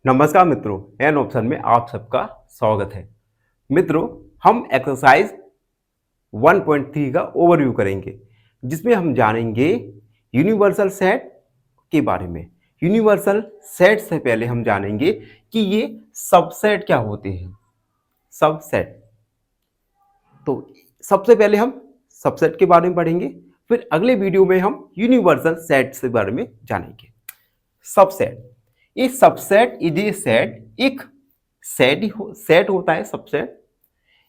नमस्कार मित्रों, an option में आप सबका स्वागत है। मित्रों, हम एक्सरसाइज 1.3 का ओवरव्यू करेंगे, जिसमें हम जानेंगे यूनिवर्सल सेट के बारे में। यूनिवर्सल सेट से पहले हम जानेंगे कि ये सबसेट क्या होते हैं। सबसेट, तो सबसे पहले हम सबसेट के बारे में पढ़ेंगे, फिर अगले वीडियो में हम यूनिवर्सल सेट के बारे में जानेंगे। सबसेट, ये सबसेट इज ए सेट, एक सेट होता है subset.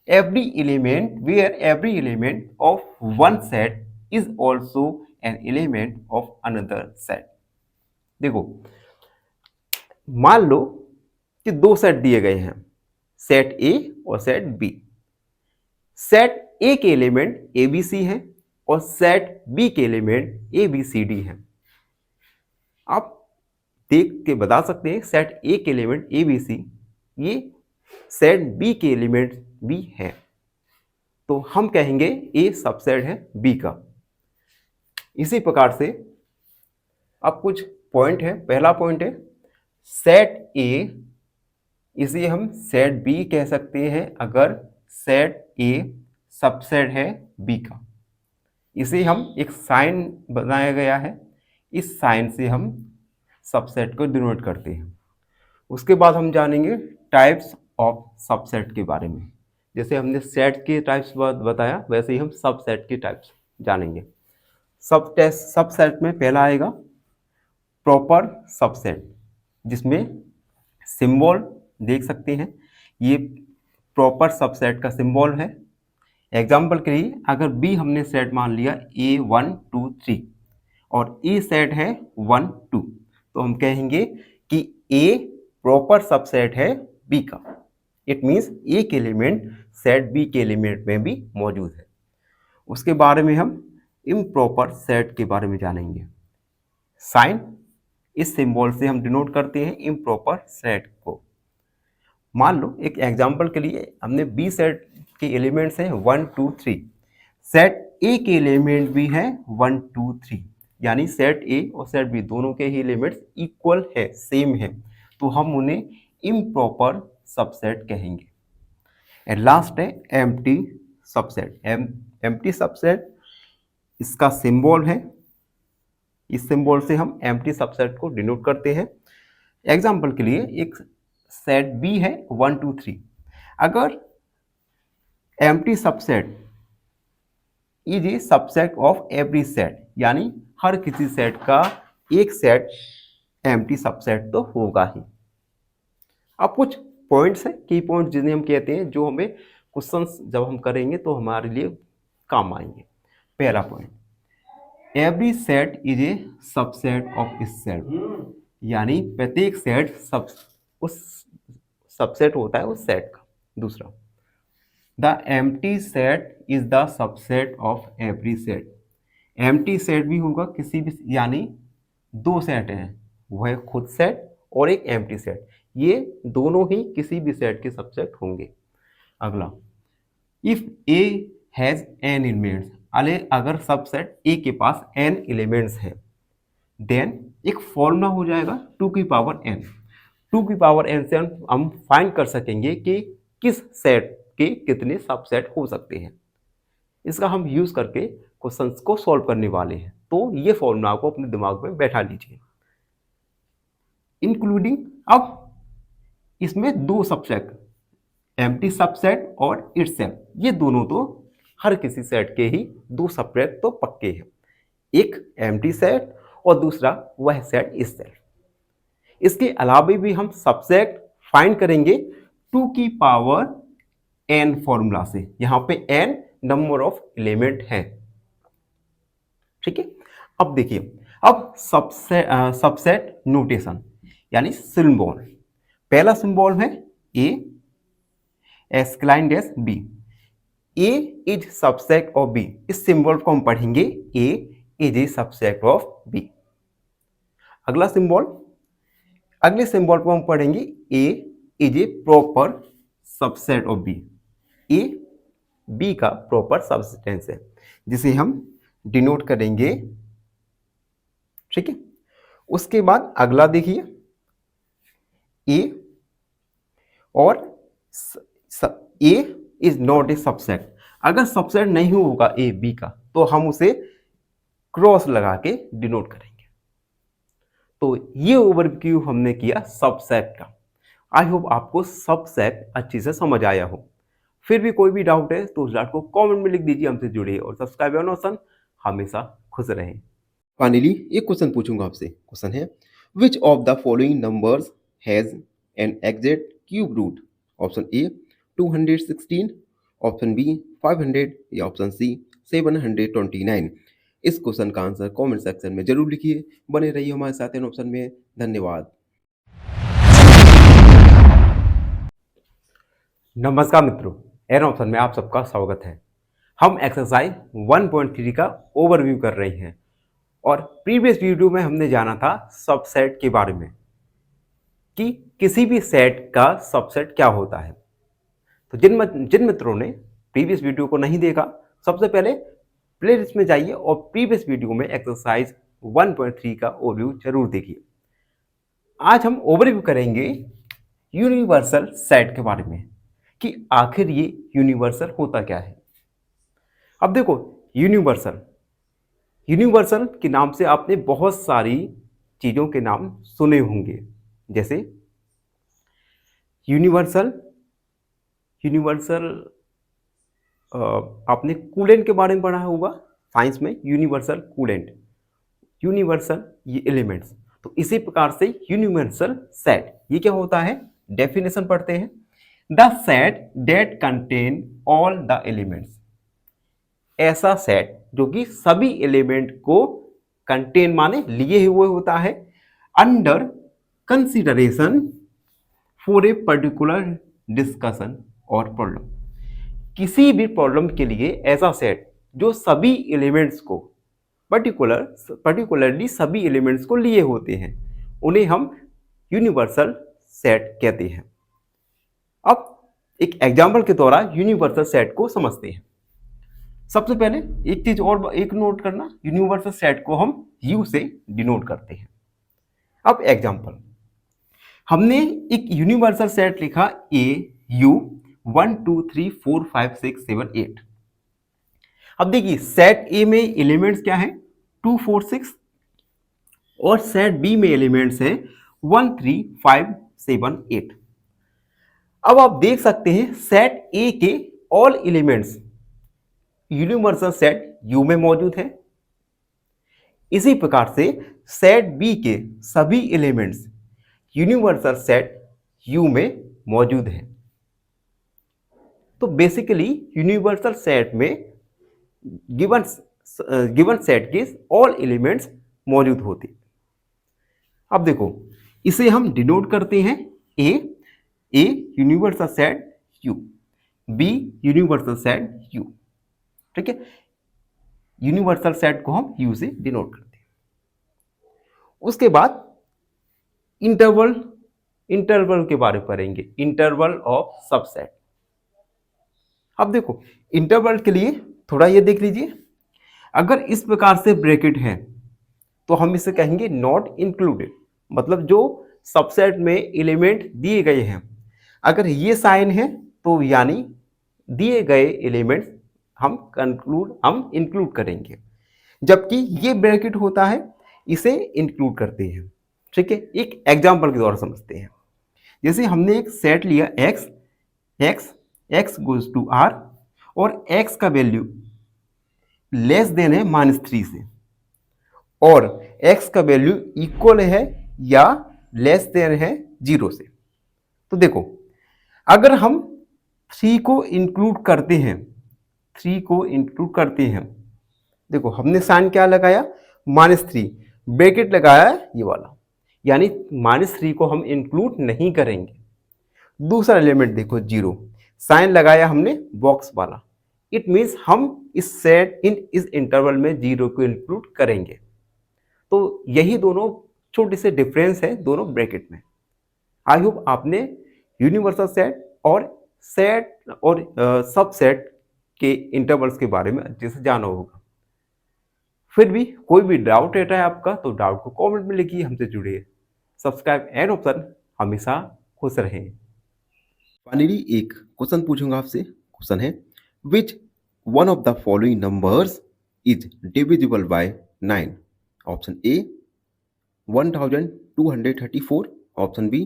Every element where every element of one set is also an element of another set. देखो, मान लो कि दो सेट दिए गए हैं, सेट ए और सेट बी। सेट ए के एलिमेंट ए बी सी है और सेट बी के element A B C D है। आप देख के बता सकते हैं सेट ए के एलिमेंट ए बी सी, ये सेट बी के एलिमेंट भी है, तो हम कहेंगे ए सबसेट है बी का। इसी प्रकार से अब कुछ पॉइंट है। पहला पॉइंट है सेट ए, इसे हम सेट बी कह सकते हैं अगर सेट ए सबसेट है बी का। इसे हम एक साइन बनाया गया है, इस साइन से हम सबसेट को डिनोट करते हैं। उसके बाद हम जानेंगे टाइप्स ऑफ सबसेट के बारे में। जैसे हमने सेट के टाइप्स बताया, वैसे ही हम सबसेट के टाइप्स जानेंगे। सबसेट में पहला आएगा प्रॉपर सबसेट, जिसमें सिंबल देख सकते हैं, ये प्रॉपर सबसेट का सिंबल है। एग्जाम्पल के लिए अगर बी हमने सेट मान लिया A1 2 3 और ए सेट है 1 2, तो हम कहेंगे कि ए प्रॉपर सबसेट है बी का। इट मीन्स ए के एलिमेंट सेट बी के एलिमेंट में भी मौजूद है। उसके बारे में हम इम्प्रॉपर सेट के बारे में जानेंगे। साइन, इस सिंबल से हम डिनोट करते हैं इम्प्रॉपर सेट को। मान लो एक एग्जांपल के लिए हमने बी सेट के एलिमेंट्स हैं 1 2 3, सेट ए के एलिमेंट भी है 1 2 3, यानी सेट ए और सेट बी दोनों के ही एलिमेंट्स इक्वल है, सेम है, तो हम उन्हें इम्प्रॉपर सबसेट कहेंगे। एंड लास्ट है एम्प्टी सबसेट। एम्प्टी सबसेट, इसका सिंबल है, इस सिंबल से हम एम्प्टी सबसेट को डिनोट करते हैं। एग्जांपल के लिए एक सेट बी है 1 2 3, अगर empty subset is a subset of every set, यानी हर किसी सेट का एक सेट एम्प्टी सबसेट तो होगा ही। अब कुछ पॉइंट्स हैं, की पॉइंट जिन्हें हम कहते हैं, जो हमें क्वेश्चंस जब हम करेंगे तो हमारे लिए काम आएंगे। पहला point, every set is a subset of itself, यानी प्रत्येक सेट उस सबसेट होता है उस सेट का। दूसरा, the empty set is the subset of every set. Empty set भी होगा किसी भी, यानी दो सेट हैं, वह खुद सेट और एक एम्प्टी सेट, ये दोनों ही किसी भी सेट के सबसेट होंगे। अगला, if A has an elements, अगर सबसेट ए के पास एन एलिमेंट्स है, देन एक फॉर्मूला हो जाएगा 2 की पावर n। 2 की पावर n से हम फाइंड कर सकेंगे कि किस सेट के कितने सबसेट हो सकते हैं। इसका हम यूज करके क्वेश्चंस को सॉल्व करने वाले हैं, तो ये फॉर्मूला को अपने दिमाग में बैठा लीजिए। इंक्लूडिंग, अब इसमें दो सबसेट, एम्प्टी सबसेट और इटसेल्फ, ये दोनों तो हर किसी सेट के ही दो सबसेट तो पक्के हैं, एक एम्प्टी सेट और दूसरा वह सेट इटसेल्फ। इसके अलावा भी हम सबसेट फाइंड करेंगे 2 की पावर n फॉर्मूला से। यहां पे n नंबर ऑफ एलिमेंट है, ठीक है। अब देखिए, अब सबसेट नोटेशन यानी सिंबल। पहला सिंबल है a एस्क्लाइन dash b, a is subset of b। इस सिंबल को हम पढ़ेंगे a is a subset of b। अगला सिंबल, अगले सिंबल को हम पढ़ेंगे a is a proper subset of b। a b का प्रॉपर सबस्टेंस है, जिसे हम डिनोट करेंगे, ठीक है। उसके बाद अगला देखिए, ए और ए इज नॉट ए सबसेट। अगर सबसेट नहीं होगा ए बी का तो हम उसे क्रॉस लगा के डिनोट करेंगे। तो ये ओवरव्यू हमने किया सबसेट का। आई होप आपको सबसेट अच्छी से समझ आया हो। फिर भी कोई भी डाउट है तो उस डाउट को कमेंट में लिख दीजिए, हमसे जुड़िए और सब्सक्राइब ऑन ऑप्शन हमेशा खुश रहें। फाइनली एक क्वेश्चन पूछूंगा आपसे। क्वेश्चन है which of the following numbers has an exact cube root? Option A 216, option B 500 या ऑप्शन सी 729। इस क्वेश्चन का आंसर कमेंट सेक्शन में जरूर लिखिए। बने रहिए हमारे साथ इन ऑप्शन में। धन्यवाद। नमस्कार मित्रों, एन ऑप्शन में आप सबका स्वागत है। हम एक्सरसाइज 1.3 का ओवरव्यू कर रहे हैं और प्रीवियस वीडियो में हमने जाना था सबसेट के बारे में कि किसी भी सेट का सबसेट क्या होता है। तो जिन मित्रों ने प्रीवियस वीडियो को नहीं देखा, सबसे पहले प्लेलिस्ट में जाइए और प्रीवियस वीडियो में एक्सरसाइज 1.3 का ओवरव्यू जरूर देखिए। आज हम ओवरव्यू करेंगे यूनिवर्सल सेट के बारे में कि आखिर ये यूनिवर्सल होता क्या है। अब देखो, यूनिवर्सल के नाम से आपने बहुत सारी चीज़ों के नाम सुने होंगे, जैसे यूनिवर्सल आपने कूलेंट के बारे में पढ़ा होगा साइंस में। यूनिवर्सल कूलेंट, यूनिवर्सल ये एलिमेंट्स। तो इसी प्रकार से यूनिवर्सल सेट ये क्या होता है, डेफिनेशन पढ़ते हैं। The set that contain all the elements, ऐसा सेट जो कि सभी एलिमेंट को कंटेन माने लिए हुए होता है, under consideration for a particular discussion और प्रॉब्लम। किसी भी प्रॉब्लम के लिए ऐसा सेट जो सभी एलिमेंट्स को पर्टिकुलरली सभी एलिमेंट्स को लिए होते हैं, उन्हें हम यूनिवर्सल सेट कहते हैं। अब एक एग्जाम्पल के द्वारा यूनिवर्सल सेट को समझते हैं। सबसे पहले एक चीज और एक नोट करना, यूनिवर्सल सेट को हम यू से डिनोट करते हैं। अब एग्जाम्पल, हमने एक यूनिवर्सल सेट लिखा ए यू 1 2 3 4 5 6 7 8। अब देखिए सेट ए में एलिमेंट्स क्या है, 2 4 6, और सेट बी में एलिमेंट्स है 1 3 5 7 8। अब आप देख सकते हैं सेट ए के all elements universal set you में मौजूद है। इसी प्रकार से सेट बी के सभी एलिमेंट्स यूनिवर्सल सेट यू में मौजूद है। तो बेसिकली यूनिवर्सल सेट में गिवन सेट के ऑल एलिमेंट्स मौजूद होते। अब देखो इसे हम डिनोट करते हैं A universal set U, B universal set U. ठीक है, यूनिवर्सल सेट को हम यू से डिनोट करते हैं। उसके बाद इंटरवल के बारे में पढ़ेंगे, इंटरवल ऑफ सबसेट। अब देखो इंटरवल के लिए थोड़ा ये देख लीजिए, अगर इस प्रकार से ब्रैकेट है तो हम इसे कहेंगे नॉट इंक्लूडेड, मतलब जो सबसेट में एलिमेंट दिए गए हैं, अगर ये साइन है तो यानी दिए गए एलिमेंट्स हम इंक्लूड करेंगे, जबकि ये ब्रैकेट होता है इसे इंक्लूड करते हैं। ठीक है, एक एग्जांपल के द्वारा समझते हैं। जैसे हमने एक सेट लिया x गोज टू r और x का वैल्यू लेस देन है -3 से, और x का वैल्यू इक्वल है या लेस देन है 0 से। तो देखो अगर हम 3 को इंक्लूड करते हैं, देखो हमने साइन क्या लगाया, -3, ब्रैकेट लगाया ये वाला, यानी -3 को हम इंक्लूड नहीं करेंगे। दूसरा एलिमेंट देखो 0, साइन लगाया हमने बॉक्स वाला, इट मीन्स हम इस इंटरवल में 0 को इंक्लूड करेंगे। तो यही दोनों छोटे से डिफरेंस है दोनों ब्रैकेट में। आई होप आपने यूनिवर्सल सेट और सबसेट के इंटरवल्स के बारे में अच्छे से जाना होगा। फिर भी कोई भी डाउट रहता है आपका तो डाउट को कमेंट में लिखिए, हमसे जुड़िए। सब्सक्राइब एंड ऑप्शन हमेशा खुश रहें। फाइनली एक क्वेश्चन पूछूंगा आपसे। क्वेश्चन है, which one of the following numbers is divisible by 9? Option A 1234, option B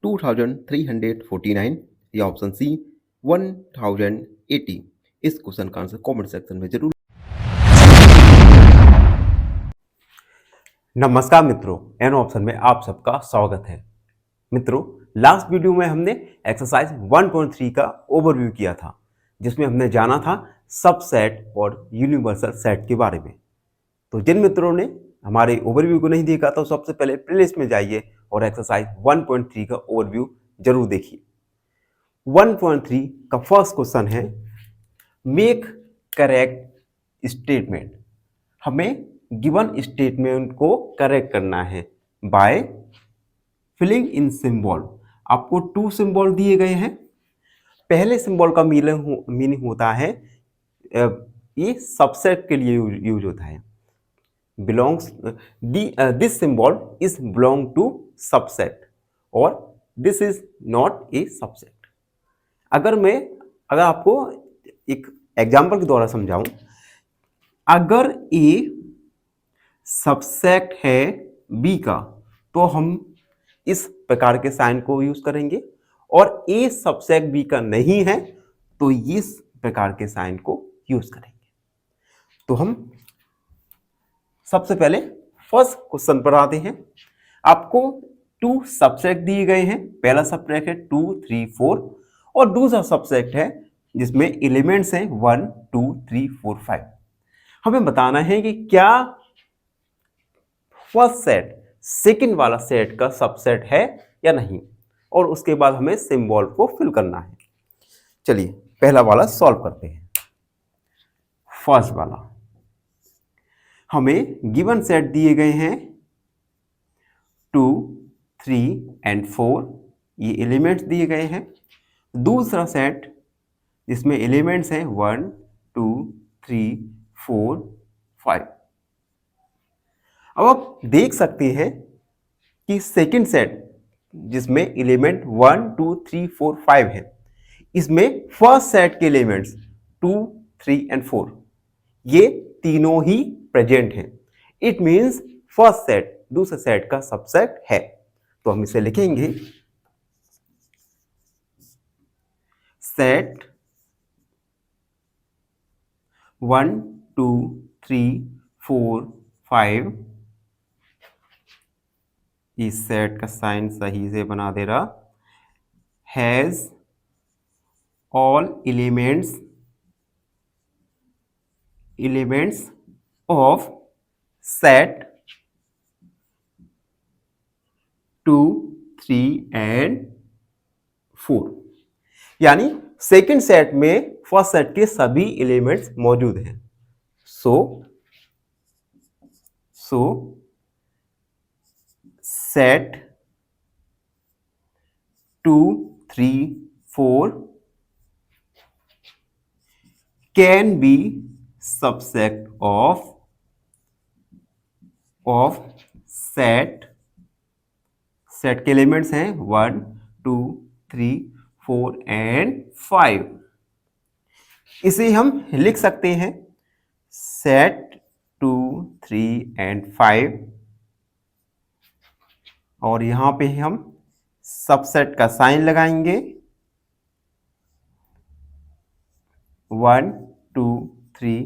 2349 या ऑप्शन सी 1080। इस क्वेश्चन का आंसर कमेंट सेक्शन में जरूर। नमस्कार मित्रों, एन ऑप्शन में आप सबका स्वागत है। मित्रों, लास्ट वीडियो में हमने एक्सरसाइज 1.3 का ओवरव्यू किया था, जिसमें हमने जाना था सबसेट और यूनिवर्सल सेट के बारे में। तो जिन मित्रों ने हमारे ओवरव्यू को नहीं देखा तो सबसे पहले प्लेलिस्ट में जाइए और एक्सरसाइज 1.3 का ओवरव्यू जरूर देखिए। 1.3 का फर्स्ट क्वेश्चन है, मेक करेक्ट स्टेटमेंट। हमें गिवन स्टेटमेंट को करेक्ट करना है बाय फिलिंग इन सिंबल। आपको 2 सिंबल दिए गए हैं। पहले सिंबल का मीनिंग होता है, ये सबसेट के लिए यूज होता है। Belongs, this symbol is belong to subset और this is not a subset. अगर आपको एक एग्जांपल के द्वारा समझाऊं, अगर ए सबसेट है बी का तो हम इस प्रकार के साइन को यूज करेंगे, और ए सबसेट बी का नहीं है तो इस प्रकार के साइन को यूज करेंगे। तो हम सबसे पहले फर्स्ट क्वेश्चन पर आते हैं। आपको 2 सबसेट दिए गए हैं। पहला सबसेट है 2, 3, 4 और दूसरा सबसेट है जिसमें एलिमेंट्स हैं 1, 2, 3, 4, 5। हमें बताना है कि क्या फर्स्ट सेट सेकंड वाला सेट का सबसेट है या नहीं, और उसके बाद हमें सिंबल को फिल करना है। चलिए पहला वाला सॉल्व करते हैं। फर्स्ट वाला, हमें गिवन सेट दिए गए हैं 2, 3 एंड 4, ये एलिमेंट्स दिए गए हैं। दूसरा सेट जिसमें एलिमेंट्स हैं 1, 2, 3, 4, 5। अब आप देख सकते हैं कि सेकंड सेट जिसमें एलिमेंट 1, 2, 3, 4, 5 है, इसमें फर्स्ट सेट के एलिमेंट्स 2, 3 एंड 4 ये तीनों ही प्रेजेंट हैं। इट मींस फर्स्ट सेट दूसरे सेट का सबसेट है। तो हम इसे लिखेंगे, सेट 1, 2, 3, 4, 5, इस सेट का साइन सही से बना दे रहा, has all elements of set 2, 3 and 4। यानी सेकंड सेट में फर्स्ट सेट के सभी एलिमेंट्स मौजूद हैं। सो set 2, 3, 4 can be subset of set के एलिमेंट्स हैं 1, 2, 3, 4 एंड 5। इसे हम लिख सकते हैं सेट 2, 3 एंड 5, और यहां पे हम सबसेट का साइन लगाएंगे 1, 2, 3,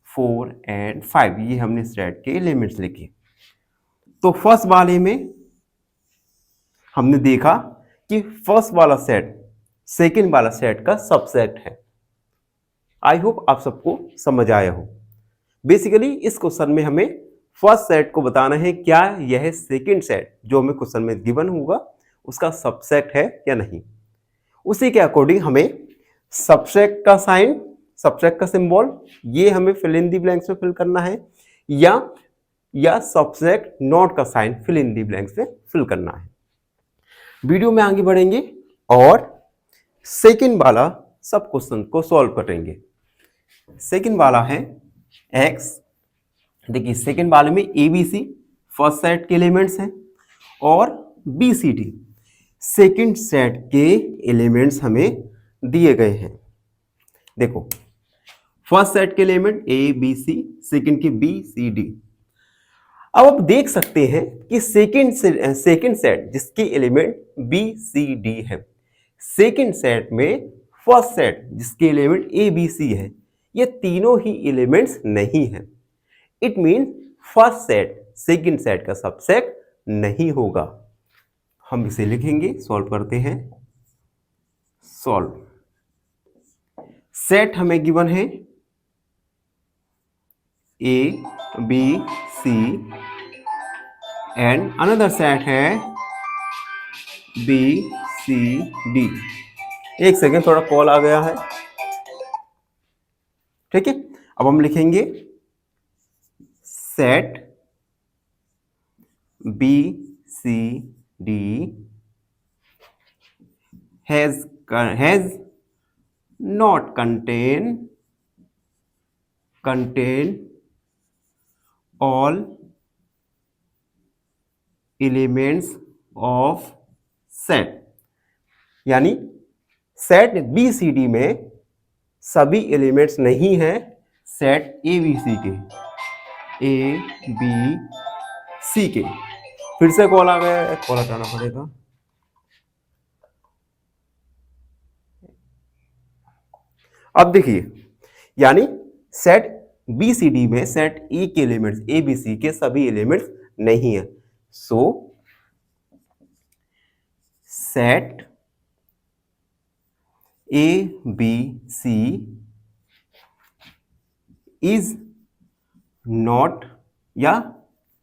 4 एंड 5। ये हमने सेट के एलिमेंट्स लिखे। तो फर्स्ट वाले में हमने देखा कि फर्स्ट वाला सेट सेकंड वाला सेट का सबसेट है। आई होप आप सबको समझ आया हो। बेसिकली इस क्वेश्चन में हमें फर्स्ट सेट को बताना है क्या यह सेकंड सेट जो हमें क्वेश्चन में गिवन होगा उसका सबसेट है या नहीं। उसी के अकॉर्डिंग हमें सबसेट का साइन, सबसेट का सिंबल, ये हमें फिल इन दी ब्लैंक्स में फिल करना है, या सबसेट नॉट का sign fill in the blanks में फिल करना है। वीडियो में आगे बढ़ेंगे और सेकंड वाला सब क्वेश्चन को सॉल्व करेंगे। सेकंड वाला है x। देखिए सेकंड वाले में ABC फर्स्ट सेट के एलिमेंट्स हैं और BCD सेकंड सेट के एलिमेंट्स हमें दिए गए हैं। देखो, फर्स्ट सेट के element A B C, second के बी सी डी। अब आप देख सकते हैं कि सेकंड सेट जिसके एलिमेंट बी सी डी है, सेकंड सेट में फर्स्ट सेट जिसके एलिमेंट ए बी सी है, ये तीनों ही एलिमेंट्स नहीं है। It mean first set second set का सबसेट नहीं होगा। हम इसे लिखेंगे, सॉल्व करते हैं। सॉल्व, सेट हमें गिवन है A B C and another set है बी सी डी। एक सेकेंड, थोड़ा कॉल आ गया है, ठीक है। अब हम लिखेंगे set B C D has not contain all elements of set। यानी सेट बी सी डी में सभी एलिमेंट्स नहीं है सेट ए बी सी के, ए बी सी के। फिर से कॉल आ गया है, कॉल हटाना पड़ेगा। अब देखिए, यानी सेट बी सी डी में सेट ए के एलिमेंट्स, ए बी सी के सभी एलिमेंट्स नहीं है। So set A B C is not या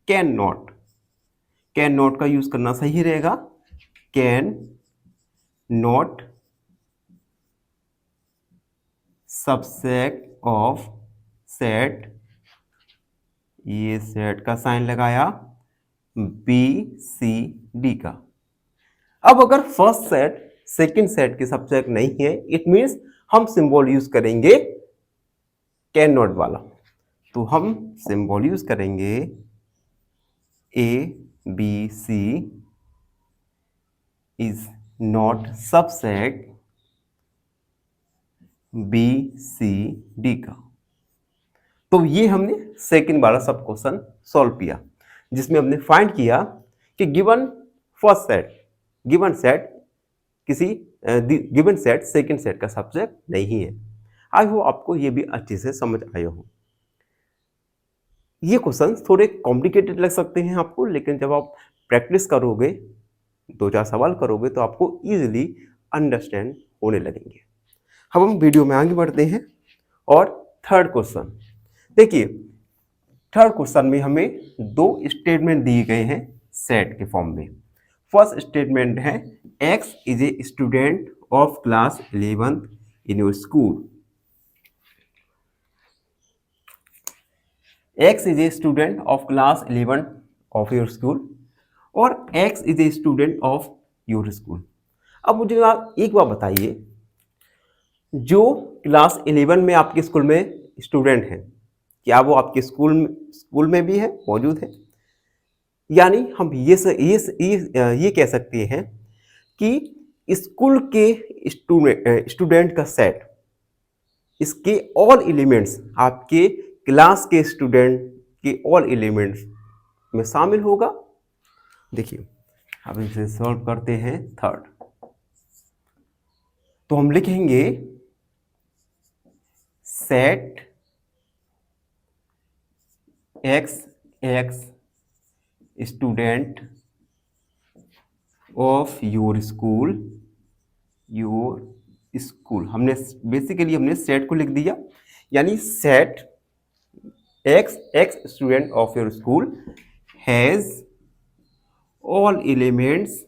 कैन नॉट का यूज करना सही रहेगा। Can not subset of set, ये सेट का साइन लगाया बी सी डी का। अब अगर फर्स्ट सेट सेकंड सेट के सबसेट नहीं है, इट मींस हम सिंबल यूज करेंगे कैन नॉट वाला। तो हम सिंबल यूज करेंगे A B C is not subset B C D का। तो ये हमने सेकंड वाला सब क्वेश्चन सॉल्व किया, जिसमें हमने फाइंड किया कि given first set, given set किसी गिवन सेट सेकंड सेट का सबसेट नहीं है। आई होप आपको ये भी अच्छे से समझ आया हो। ये क्वेश्चन थोड़े कॉम्प्लिकेटेड लग सकते हैं आपको, लेकिन जब आप प्रैक्टिस करोगे, 2-4 सवाल करोगे, तो आपको इजीली अंडरस्टैंड होने लगेंगे। अब हम वीडियो में आगे बढ़ते हैं और थर्ड क्वेश्चन देखिए। थर्ड क्वेश्चन में हमें 2 स्टेटमेंट दिए गए हैं सेट के फॉर्म में। फर्स्ट स्टेटमेंट है x is a student of class 11th in your school. X is a student of class 11 of your school और x is a student of your school. अब मुझे आप एक बार बताइए, जो क्लास 11 में आपके स्कूल में स्टूडेंट हैं, क्या वो आपके स्कूल में भी है, मौजूद है? यानी हम ये कह सकते हैं कि स्कूल के स्टूडेंट का सेट, इसके ऑल एलिमेंट्स आपके क्लास के स्टूडेंट के ऑल एलिमेंट्स में शामिल होगा। देखिए, अब इसे सॉल्व करते हैं थर्ड। तो हम लिखेंगे set x student of your school, हमने बेसिकली सेट को लिख दिया। यानी set x student of your school has all elements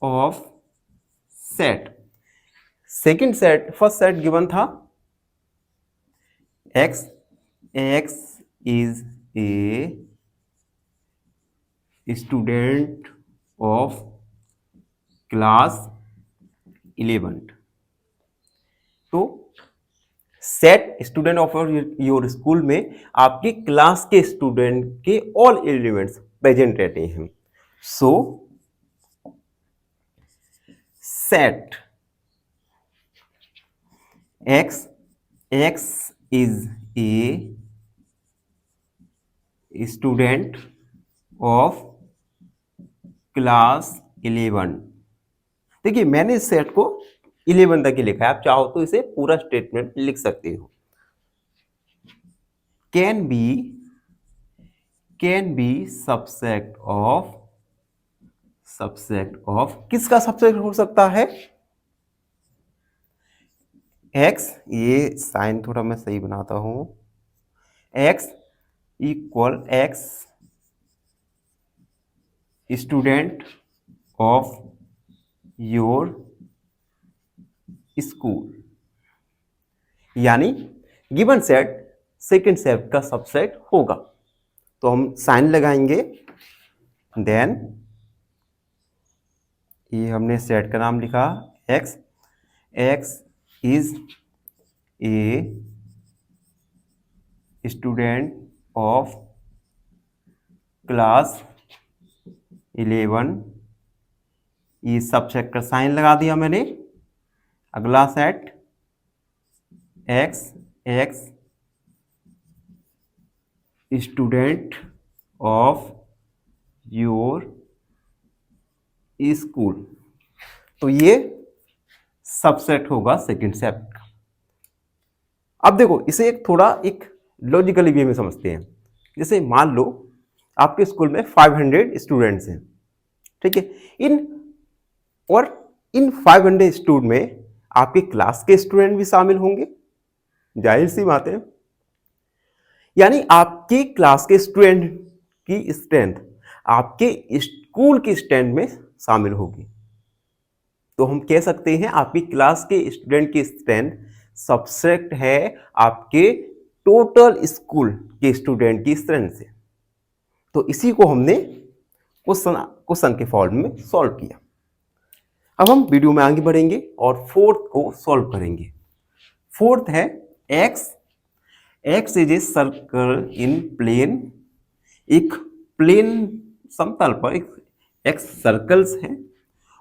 of set. Second set, first set given था x is a student of class 11। तो set student of your school में आपके class के स्टूडेंट के ऑल एलिमेंट्स प्रेजेंट रहते हैं। सो set x is a student of class 11। देखिए मैंने इस सेट को 11 तक ही लिखा है, आप चाहो तो इसे पूरा स्टेटमेंट लिख सकते हो। कैन बी सबसेट ऑफ किसका सबसेट हो सकता है? एक्स, ये साइन थोड़ा मैं सही बनाता हूं, x equal x student of your school, यानी गिवन सेट सेकंड सेट का सबसेट होगा। तो हम साइन लगाएंगे, देन ये हमने सेट का नाम लिखा x is a student of class 11, ये सबसेट का साइन लगा दिया मैंने। अगला set x student of your school, तो ये सबसेट होगा सेकंड सेट का। अब देखो इसे एक लॉजिकली वे में समझते हैं। जैसे मान लो आपके स्कूल में 500 स्टूडेंट्स हैं, ठीक है। इन 500 स्टूडेंट में आपके क्लास के स्टूडेंट भी शामिल होंगे, जाहिर सी बात है। यानी आपके क्लास के स्टूडेंट की स्ट्रेंथ आपके स्कूल की स्ट्रेंथ में शामिल होगी। तो हम कह सकते हैं आपकी क्लास के स्टूडेंट की स्ट्रेंथ सबसेट है आपके टोटल स्कूल के स्टूडेंट की स्ट्रेंथ से। तो इसी को हमने क्वेश्चन के फॉर्म में सॉल्व किया। अब हम वीडियो में आगे बढ़ेंगे और फोर्थ को सॉल्व करेंगे। फोर्थ है x is a circle in plane, एक प्लेन समतल पर एक्स सर्कल्स है,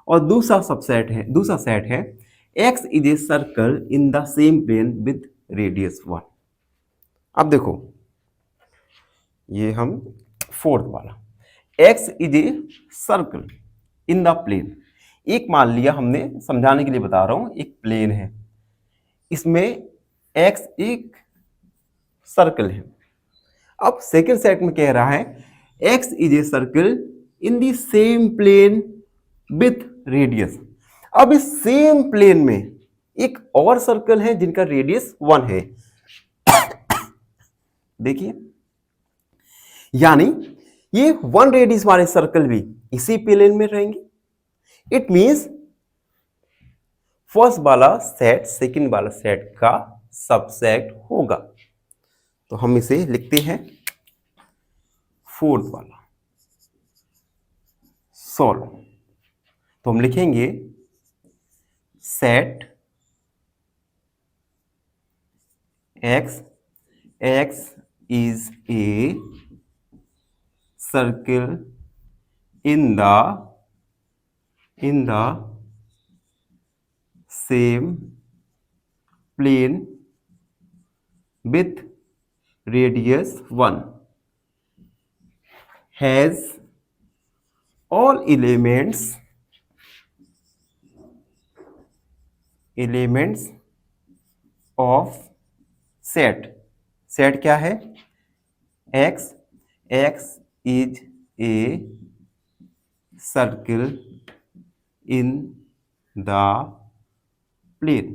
और दूसरा सेट है x is a circle in the same plane with radius 1। अब देखो ये हम फोर्थ वाला x is a circle in the plane, एक मान लिया हमने, समझाने के लिए बता रहा हूं, एक प्लेन है, इसमें एक्स एक सर्कल है। अब सेकेंड सेट में कह रहा है x is a circle in the same plane with radius. अब इस सेम प्लेन में एक और सर्कल है जिनका रेडियस 1 है। देखिए यानी ये 1 रेडियस वाले सर्कल भी इसी प्लेन में रहेंगे। इट मींस फर्स्ट वाला सेट सेकंड वाला सेट का सबसेट होगा। तो हम इसे लिखते हैं फोर्थ वाला सॉल्व। तो हम लिखेंगे set x is a circle in the same plane with radius 1 has all elements of set क्या है? x is a circle in the plane,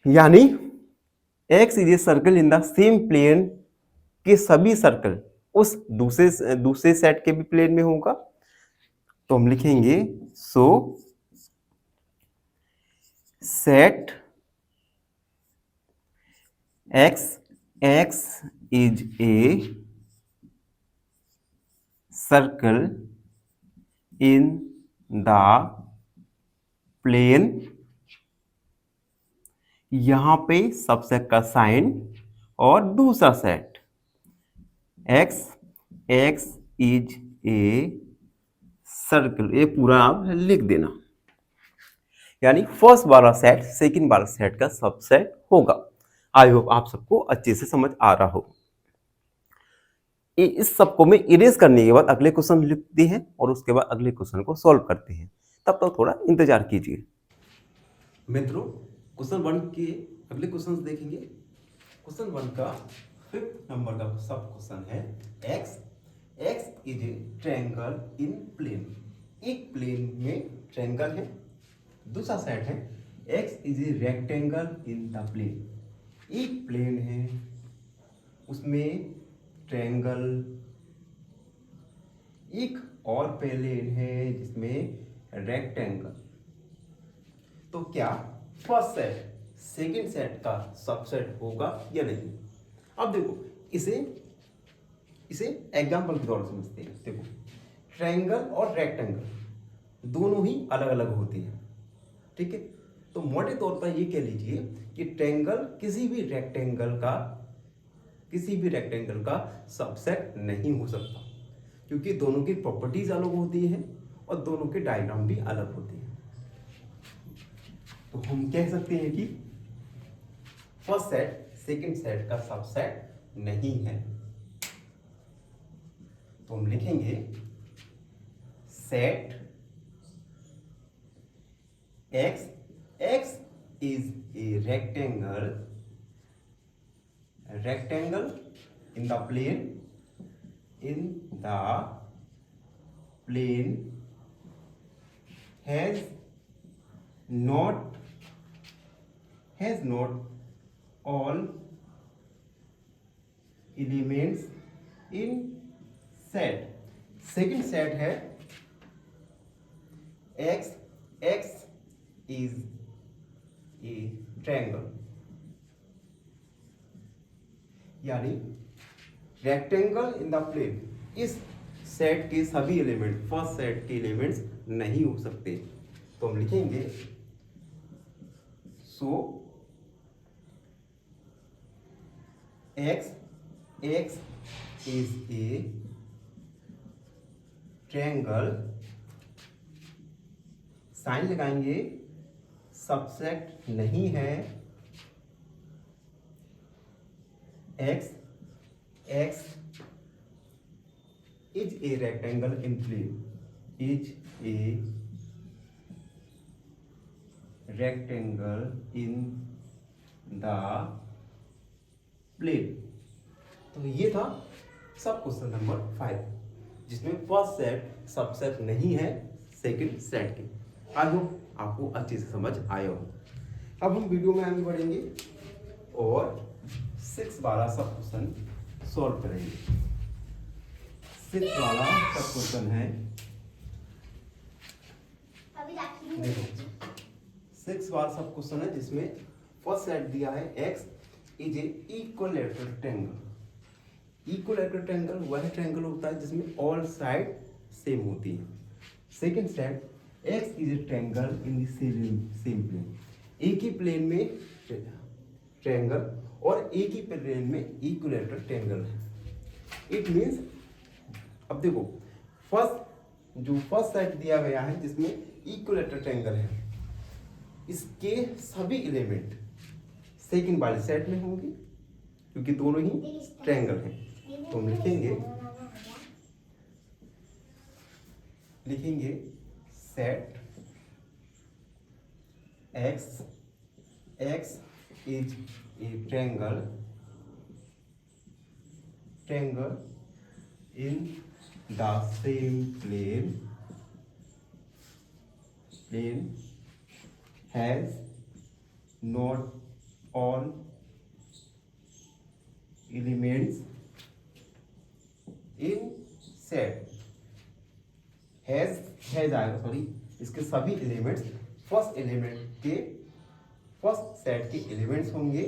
यानी x is a circle in the same plane के सभी circle उस दूसरे set के भी plane में होगा। तो हम लिखेंगे so set x is a circle in the plane, यहां पे सबसेट का साइन और दूसरा set x is a circle, ये पूरा आप लिख देना। यानी फर्स्ट वाला सेट सेकंड वाला सेट का सबसेट होगा। आई होप आप सबको अच्छे से समझ आ रहा हो। इस सबको में इरेज करने के बाद अगले क्वेश्चन लिखते हैं और उसके बाद अगले क्वेश्चन को सॉल्व करते हैं। तब तक थोड़ा इंतजार कीजिए। मित्रों, क्वेश्चन 1 के अगले क्वेश्चंस देखेंगे। क्वेश्चन 1 का 5th नंबर का सब क्वेश्चन है x is a triangle in plane. एक प्लेन में ट्रायंगल है। दूसरा सेट है x is a rectangle in the plane. एक प्लेन है, उसमें ट्रायंगल। एक और प्लेन है जिसमें रेक्टेंगल। तो क्या फर्स्ट सेट सेकंड सेट का सबसेट होगा या नहीं? अब देखो, इसे एग्जांपल के तौर से समझते हैं। देखो, ट्रायंगल और रेक्टेंगल दोनों ही अलग अलग होते हैं, ठीक है। तो मोटे तौर पर ये कह लीजिए कि ट्रायंगल किसी भी रेक्टेंगल का सबसेट नहीं हो सकता, क्योंकि दोनों की प्रॉपर्टीज अलग होती हैं और दोनों के डायग्राम भी अलग होते हैं। तो हम कह सकते हैं कि फर्स्ट सेट सेकंड सेट का सबसेट नहीं है। तो हम लिखेंगे set x is a rectangle in the plane has not all elements in set। Second set है x is a triangle, यानी रेक्टेंगल इन द प्लेन। इस सेट के सभी एलिमेंट फर्स्ट सेट के एलिमेंट्स नहीं हो सकते। तो हम लिखेंगे so x is a triangle, sign लगाएंगे, सबसेट नहीं है। x is a rectangle in plane, is a rectangle in the plane. तो ये था सब क्वेश्चन नंबर 5, जिसमें फर्स्ट सेट सबसेट नहीं है सेकंड सेट के। आई होप आपको अच्छे से समझ आया हो। अब हम वीडियो में आगे बढ़ेंगे और 6 वाला सब क्वेश्चन सॉल्व करेंगे। 6 वाला सब क्वेश्चन है, देखो 6 वाला सब क्वेश्चन है जिसमें फर्स्ट सेट दिया है x is a equilateral triangle. Equilateral triangle वह ट्रायंगल होता है जिसमें ऑल साइड सेम होती है। Second set x is a triangle in the same plane. एक ही प्लेन में ट्रायंगल और एक ही प्लेन में इक्विलैटरल ट्रायंगल है। इट मींस, अब देखो फर्स्ट सेट दिया गया है जिसमें इक्विलैटरल ट्रायंगल है, इसके सभी एलिमेंट सेकंड वाले सेट में होंगे क्योंकि दोनों ही ट्रायंगल हैं। तो हम लिखेंगे set x is a triangle in the same plane has not all elements in set। has आएगा, सॉरी, इसके सभी एलिमेंट्स फर्स्ट सेट के एलिमेंट्स होंगे।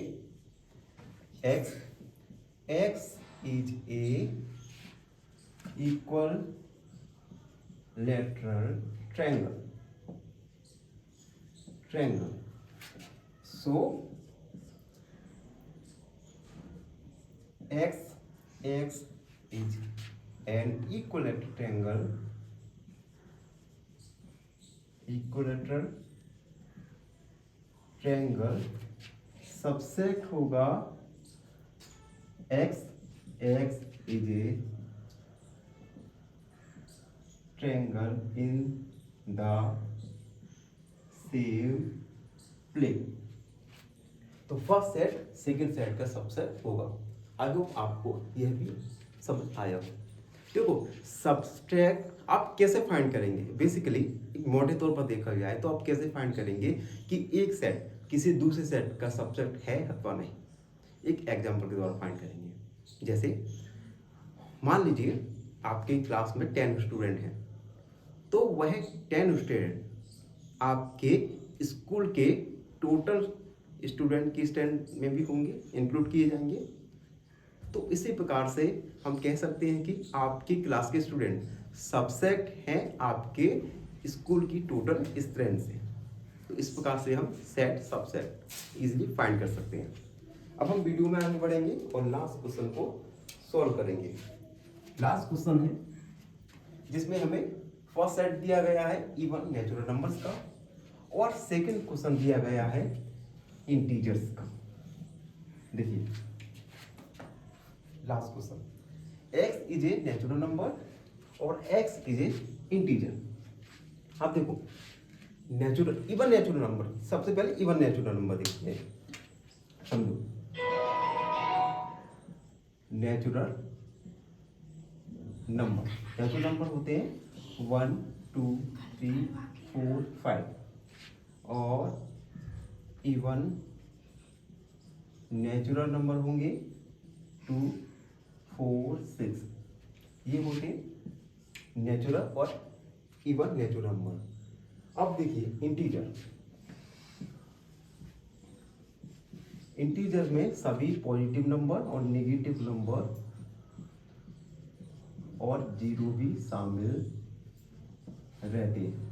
x is a equilateral triangle. So x is an equilateral triangle subset होगा x is a triangle in the same plane. तो first set second set का subset होगा। I hope आपको यह भी समझ आया। देखो सबट्रैक्ट आप कैसे फाइंड करेंगे, बेसिकली मोटे तौर पर देखा गया है तो आप कैसे फाइंड करेंगे कि एक सेट किसी दूसरे सेट का सबसेट है अथवा नहीं। एक एग्जांपल के द्वारा फाइंड करेंगे। जैसे मान लीजिए आपके क्लास में 10 स्टूडेंट हैं, तो वह 10 स्टूडेंट आपके स्कूल के टोटल स्टूडेंट की स्टैंड में भी होंगे, इंक्लूड किए जाएंगे। तो इसी प्रकार से हम कह सकते हैं कि आपकी क्लास के स्टूडेंट सबसेट हैं आपके स्कूल की टोटल स्ट्रेंथ से। तो इस प्रकार से हम सेट सबसेट इजीली फाइंड कर सकते हैं। अब हम वीडियो में आगे बढ़ेंगे और लास्ट क्वेश्चन को सॉल्व करेंगे। लास्ट क्वेश्चन है जिसमें हमें फर्स्ट सेट दिया गया है इवन नेचुरल नंबर्स का और सेकंड क्वेश्चन दिया गया है इंटीजर्स का। देखिए last question, x is a natural number और x इज ए इंटीजर। आप देखो नेचुरल इवन नेचुरल नंबर, सबसे पहले इवन नेचुरल नंबर देखते हैं। समझो नेचुरल नंबर होते हैं 1 2 3 4 5 और इवन नेचुरल नंबर होंगे 2 4 6। ये होते नेचुरल और इवन नेचुरल नंबर। अब देखिए इंटीजर में सभी पॉजिटिव नंबर और नेगेटिव नंबर और जीरो भी शामिल रहते हैं।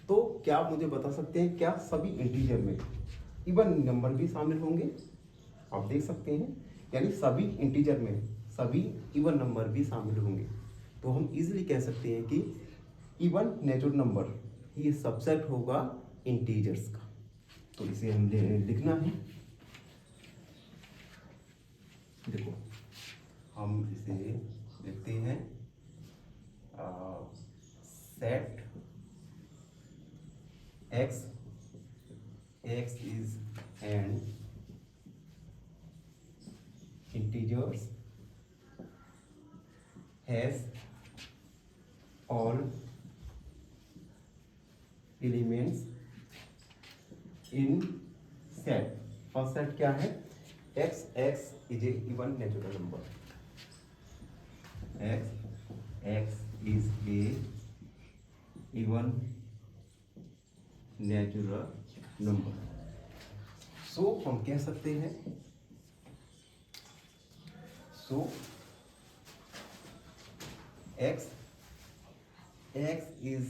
तो क्या आप मुझे बता सकते हैं क्या सभी इंटीजर में इवन नंबर भी शामिल होंगे? आप देख सकते हैं यानी सभी इंटीजर में सभी इवन नंबर भी शामिल होंगे। तो हम इजीली कह सकते हैं कि इवन नेचुरल नंबर ये सबसेट होगा इंटीजर्स का। तो इसे हम लिखना है। देखो हम इसे लिखते हैं set x is an integers has all elements in set। First set क्या है? x is a even natural number। x is a even natural number. So हम कह सकते हैं x is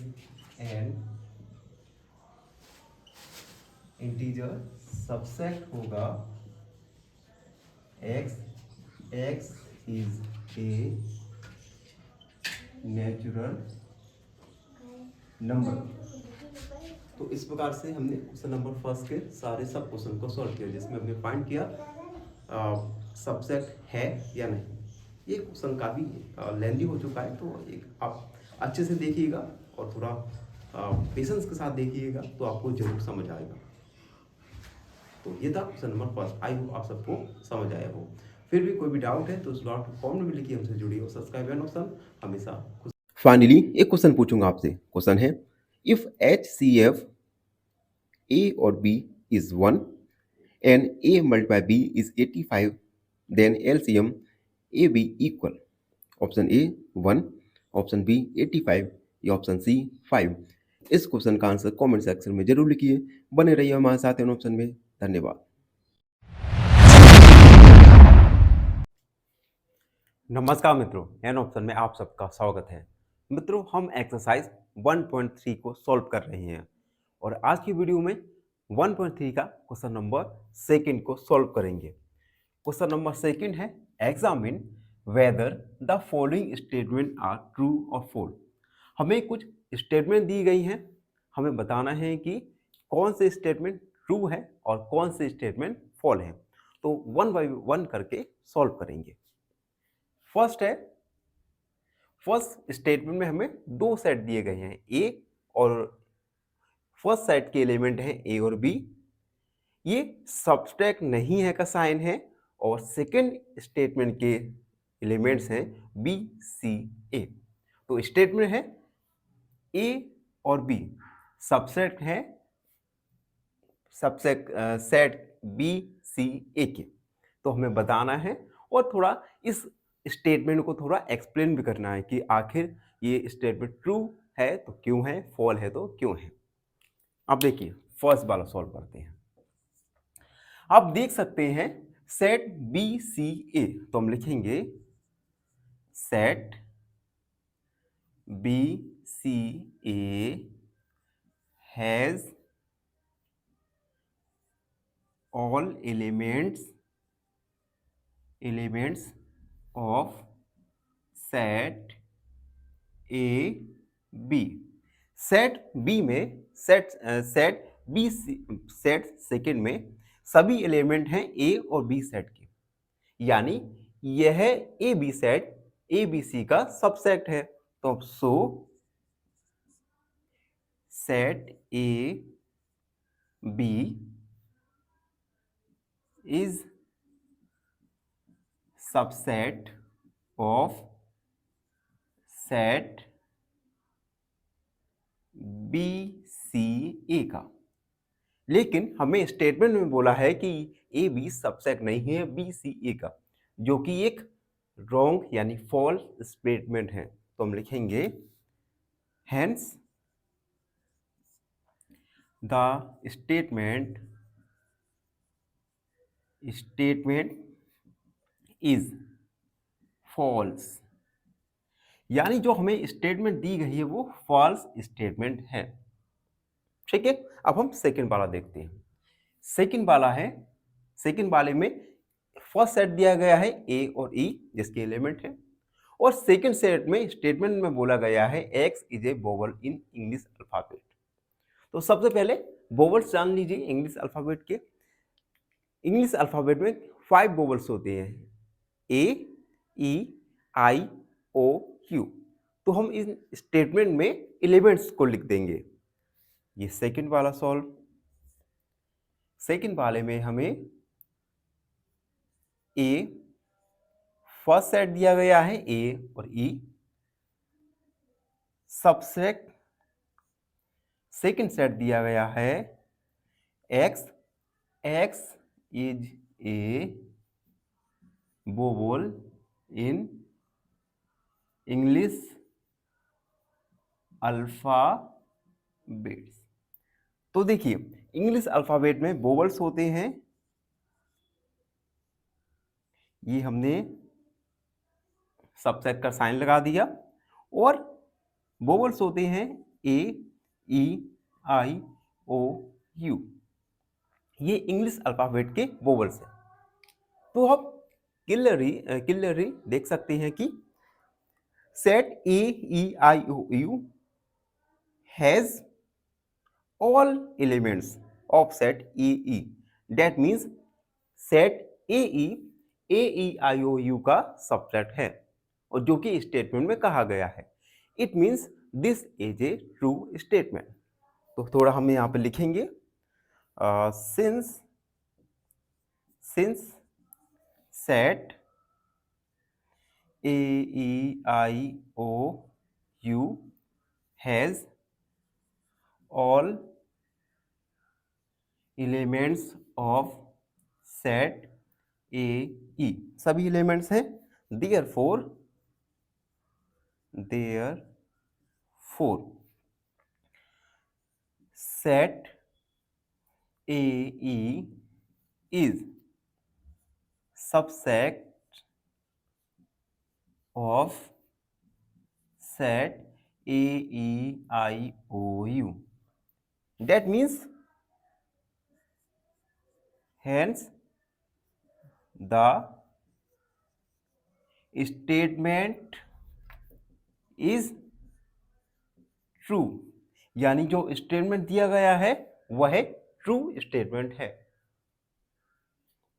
an integer subset होगा x is a natural number. तो इस प्रकार से हमने क्वेश्चन नंबर फर्स्ट के सारे सब क्वेश्चन को सॉल्व किया, जिसमें हमने फाइंड किया सबसेट है या नहीं। ये क्वेश्चन काफ़ी लेंथी हो चुका है, तो एक आप अच्छे से देखिएगा और थोड़ा पेशेंस के साथ देखिएगा तो आपको जरूर समझ आएगा। तो ये था question number first. I hope आप सबको समझ आया हो। फिर भी कोई भी डाउट है तो उस डाउट को कमेंट में लिखिए, हमसे जुड़िए और सब्सक्राइब एंड ऑप्शन हमेशा। फाइनली एक क्वेश्चन पूछूंगा आपसे। क्वेश्चन है इफ HCF A और B is 1 and A multiplied B is 85 then LCM AB equal। Option A 1, option B 85 या ऑप्शन C 5। इस क्वेश्चन का आंसर कमेंट सेक्शन में जरूर लिखिए। बने रहिए हमारे साथ इन ऑप्शन में। धन्यवाद। नमस्कार मित्रों, एन ऑप्शन में आप सबका स्वागत है। मित्रों हम एक्सरसाइज 1.3 को सॉल्व कर रहे हैं और आज की वीडियो में 1.3 का क्वेश्चन नंबर सेकंड को सॉल्व करेंगे। क्वेश्चन नंबर सेकंड है examine whether the following statement are true और फॉल्स। हमें कुछ स्टेटमेंट दी गई हैं, हमें बताना है कि कौन से स्टेटमेंट ट्रू है और कौन से स्टेटमेंट फॉल्स है। तो वन बाय वन करके सॉल्व करेंगे। फर्स्ट है, फर्स्ट स्टेटमेंट में हमें दो सेट दिए गए हैं ए और फर्स्ट सेट के एलिमेंट हैं ए और बी। ये सब्सट्रैक्ट नहीं है का साइन है और सेकंड स्टेटमेंट के एलिमेंट्स हैं बी सी ए। तो स्टेटमेंट है ए और बी सबसेट है, सबसेट सेट बी सी ए के। तो हमें बताना है और थोड़ा इस स्टेटमेंट को थोड़ा एक्सप्लेन भी करना है कि आखिर ये स्टेटमेंट ट्रू है तो क्यों है, फॉल है तो क्यों है। अब देखिए फर्स्ट वाला सॉल्व करते हैं। आप देख सकते हैं सेट बी सी ए, तो हम लिखेंगे set B C A has all elements of set A B. Set B में सेट बी सेट सेकेंड में सभी एलिमेंट हैं ए और बी सेट के, यानी यह A B set A B C का सबसेट है। तो अब so set A B is subset of set B C A का। लेकिन हमें स्टेटमेंट में बोला है कि ए बी सबसेट नहीं है बी सी ए का, जो कि एक रॉन्ग यानी फॉल्स स्टेटमेंट है। तो हम लिखेंगे hence the statement is false, यानी जो हमें स्टेटमेंट दी गई है वो फॉल्स स्टेटमेंट है। ठीक है, अब हम सेकंड वाला देखते हैं। सेकंड वाला है, सेकंड वाले में फर्स्ट सेट दिया गया है ए और ई जिसके एलिमेंट है, और सेकंड सेट में स्टेटमेंट में बोला गया है x is A vowel in English alphabet. तो सबसे पहले वोवल्स जान लीजिए इंग्लिश अल्फाबेट के। इंग्लिश अल्फाबेट में 5 वोवल्स होते हैं, A E I O you. तो हम इस स्टेटमेंट में एलिमेंट्स को लिख देंगे। ये सेकंड वाला सॉल्व। सेकंड वाले में हमें ए फर्स्ट सेट दिया गया है ए और ई, सबसेट सेकंड सेट दिया गया है x, x is A vowel in English alphabets. तो देखिए इंग्लिश अल्फाबेट में वोवल्स होते हैं, ये हमने सबसेट का साइन लगा दिया, और वोवल्स होते हैं A E I O U, ये इंग्लिश अल्फाबेट के वोवल्स हैं। तो आप क्लियरली देख सकते हैं कि set A E I O U has all elements of set AE. That means set AE AEIOU का सबसेट है, और जो कि स्टेटमेंट में कहा गया है। It means this is A true statement. तो थोड़ा हम यहाँ पे लिखेंगे since set AEIOU has all elements of set AE, सभी एलिमेंट्स हैं, therefore set AE is subset of set AEIOU. That means hence the statement is true, यानी जो स्टेटमेंट दिया गया है वह ट्रू स्टेटमेंट है।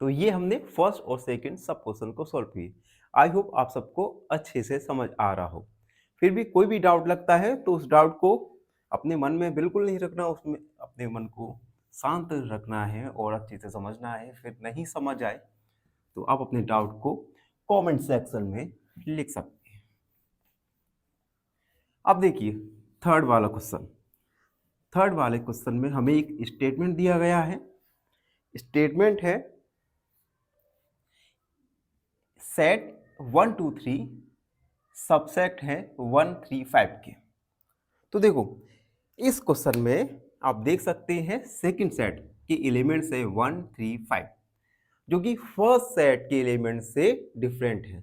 तो ये हमने फर्स्ट और सेकंड सब क्वेश्चन को सॉल्व किए। आई होप आप सबको अच्छे से समझ आ रहा हो। फिर भी कोई भी डाउट लगता है तो उस डाउट को अपने मन में बिल्कुल नहीं रखना, उसमें अपने मन को शांत रखना है और अच्छे से समझना है। फिर नहीं समझ आए तो आप अपने डाउट को कमेंट सेक्शन में लिख सकते हैं। अब देखिए थर्ड वाला क्वेश्चन। थर्ड वाले क्वेश्चन में हमें एक स्टेटमेंट दिया गया है। स्टेटमेंट है सेट 1 2 3 सबसेट है 1 3 5 के। तो देखो इस क्वेश्चन में आप देख सकते हैं सेकंड सेट के एलिमेंट्स है 1 3 5, जो कि फर्स्ट सेट के एलिमेंट से डिफरेंट है।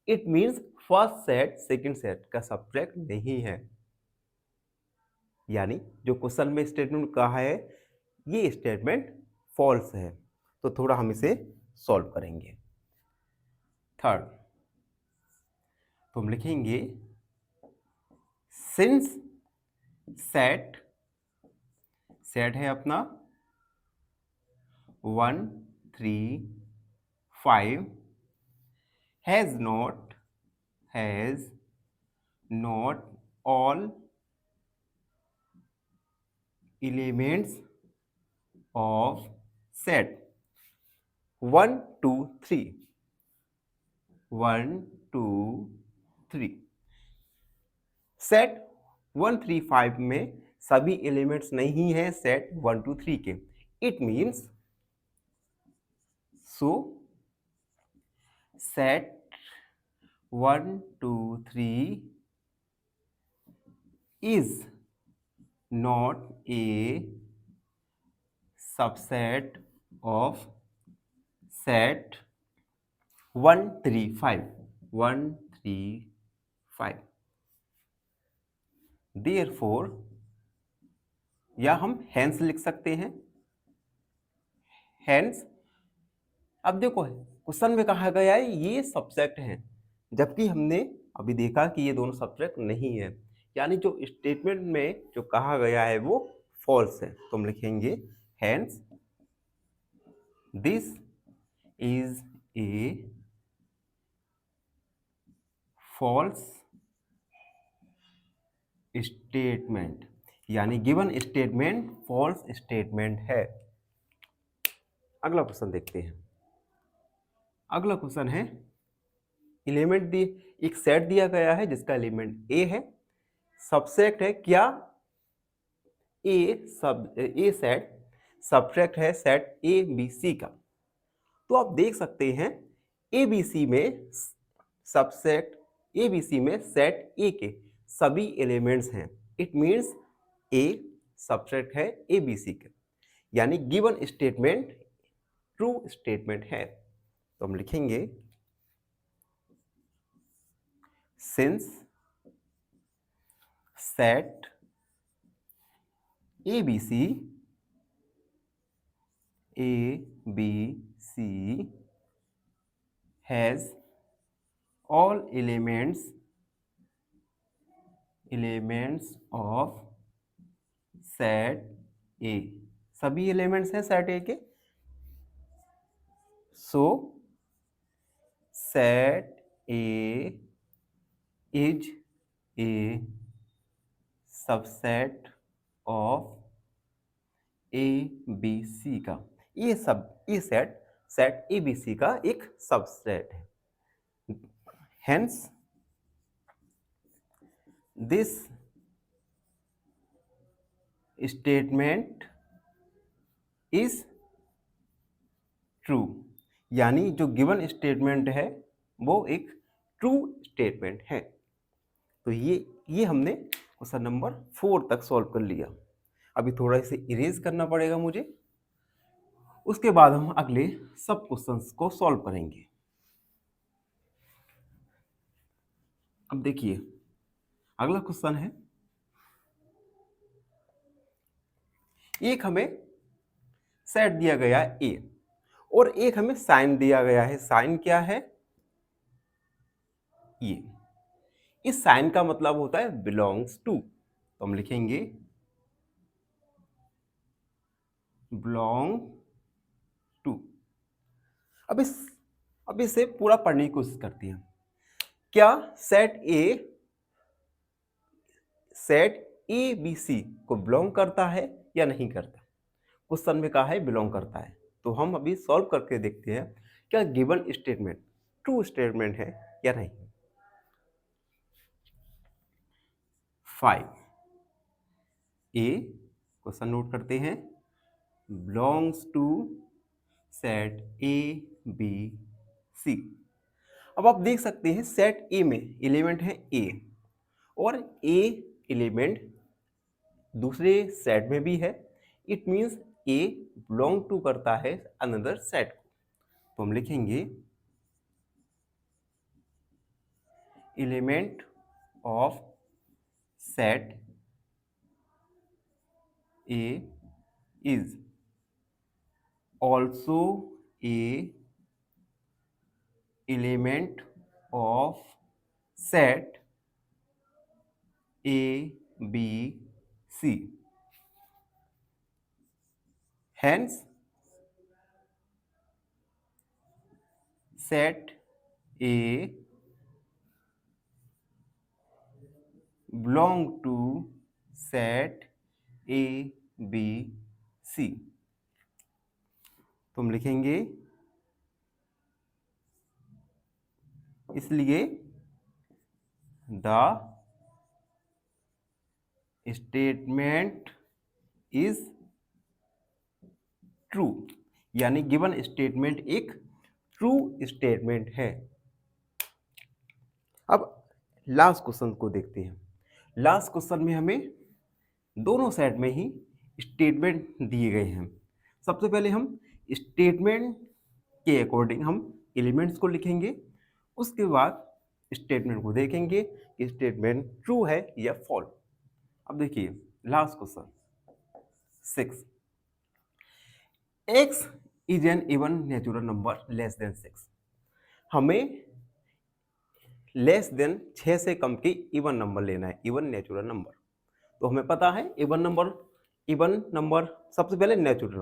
It means first set second set का सबट्रैक्ट नहीं है। यानी जो क्वेश्चन में स्टेटमेंट कहा है ये स्टेटमेंट फॉल्स है। तो थोड़ा हम इसे सॉल्व करेंगे। थर्ड तो हम लिखेंगे सिंस सेट है अपना 1 3 5 has not all elements of set 1 2 3 1 2 3 set 1 3 5 में सभी एलिमेंट्स नहीं है सेट 1 2 3 के। It means so set 1 2 3 is not a subset of set 1 3 5 1 3 5। Therefore या हम hence लिख सकते हैं। hence अब देखो क्वेश्चन में कहा गया है ये सबसेट है, जबकि हमने अभी देखा कि ये दोनों सबसेट नहीं है। यानी जो स्टेटमेंट में जो कहा गया है वो फॉल्स है। तो हम लिखेंगे hence this is a false statement, यानी गिवन स्टेटमेंट फॉल्स स्टेटमेंट है। अगला क्वेश्चन देखते हैं। अगला क्वेश्चन है एलिमेंट दी एक सेट दिया गया है जिसका एलिमेंट ए है, सबसेट है क्या ए सेट सबट्रैक्ट है सेट ए बी सी का। तो आप देख सकते हैं ए बी सी में सबसेट ए बी सी में सेट ए के सभी एलिमेंट्स हैं। इट मींस ए सबट्रैक्ट है ए बी सी के, यानी गिवन स्टेटमेंट ट्रू स्टेटमेंट है। तो हम लिखेंगे since set A B C has all elements of set A, सभी एलिमेंट्स हैं सेट ए के। So set A is a subset of A B C का। ये सेट ए बी सी का एक सबसेट है। Hence this statement is true, यानी जो गिवन स्टेटमेंट है वो एक ट्रू स्टेटमेंट है। तो ये हमने क्वेश्चन नंबर 4 तक सॉल्व कर लिया। अभी थोड़ा इसे इरेज करना पड़ेगा मुझे, उसके बाद हम अगले सब क्वेश्चंस को सॉल्व करेंगे। अब देखिए अगला क्वेश्चन है, एक हमें सेट दिया गया है ए और एक हमें साइन दिया गया है। साइन क्या है? ये। इस साइन का मतलब होता है बिलोंग्स टू, तो हम लिखेंगे बिलोंग टू। अब इस अब इसे पूरा पढ़ने की कोशिश करते हैं। क्या सेट ए बी सी को बिलोंग करता है या नहीं करता? क्वेश्चन में कहा है बिलोंग करता है, तो हम अभी सॉल्व करके देखते हैं क्या गिवन स्टेटमेंट ट्रू स्टेटमेंट है या नहीं। 5 ए क्वेश्चन नोट करते हैं, belongs to set A B C. अब आप देख सकते हैं सेट ए में एलिमेंट है ए, और ए एलिमेंट दूसरे सेट में भी है। It means A belong to करता है अनदर सेट को, तो हम लिखेंगे element of set A is also a element of set A B C. Hence, set A belong to set A B C। तो हम लिखेंगे इसलिए द स्टेटमेंट इज ट्रू, यानी गिवन स्टेटमेंट एक ट्रू स्टेटमेंट है। अब लास्ट क्वेश्चन को देखते हैं। लास्ट क्वेश्चन में हमें दोनों सेट में ही स्टेटमेंट दिए गए हैं। सबसे पहले हम स्टेटमेंट के अकॉर्डिंग हम एलिमेंट्स को लिखेंगे, उसके बाद स्टेटमेंट को देखेंगे कि स्टेटमेंट ट्रू है या फॉल्स। अब देखिए last question 6, x is an even natural number less than 6। हमें लेस देन 6 से कम की इवन नंबर लेना है, इवन नेचुरल नंबर। तो हमें पता है इवन नंबर सबसे पहले नेचुरल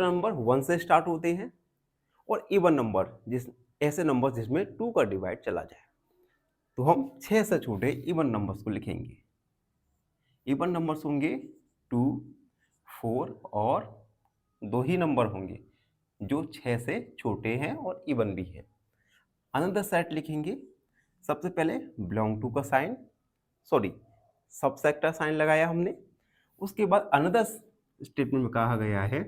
नंबर 1 से स्टार्ट होते हैं, और इवन नंबर ऐसे नंबर जिसमें 2 का डिवाइड चला जाए। तो हम 6 से छोटे इवन नंबर्स को लिखेंगे। इवन नंबर्स होंगे 2, 4 और 2 ही नंबर होंगे जो 6 से छोटे हैं और इवन भी है। अनदर सेट लिखेंगे। सबसे पहले बिलोंग टू का साइन, सबसेट का साइन लगाया हमने। उसके बाद अनदर स्टेटमेंट में कहा गया है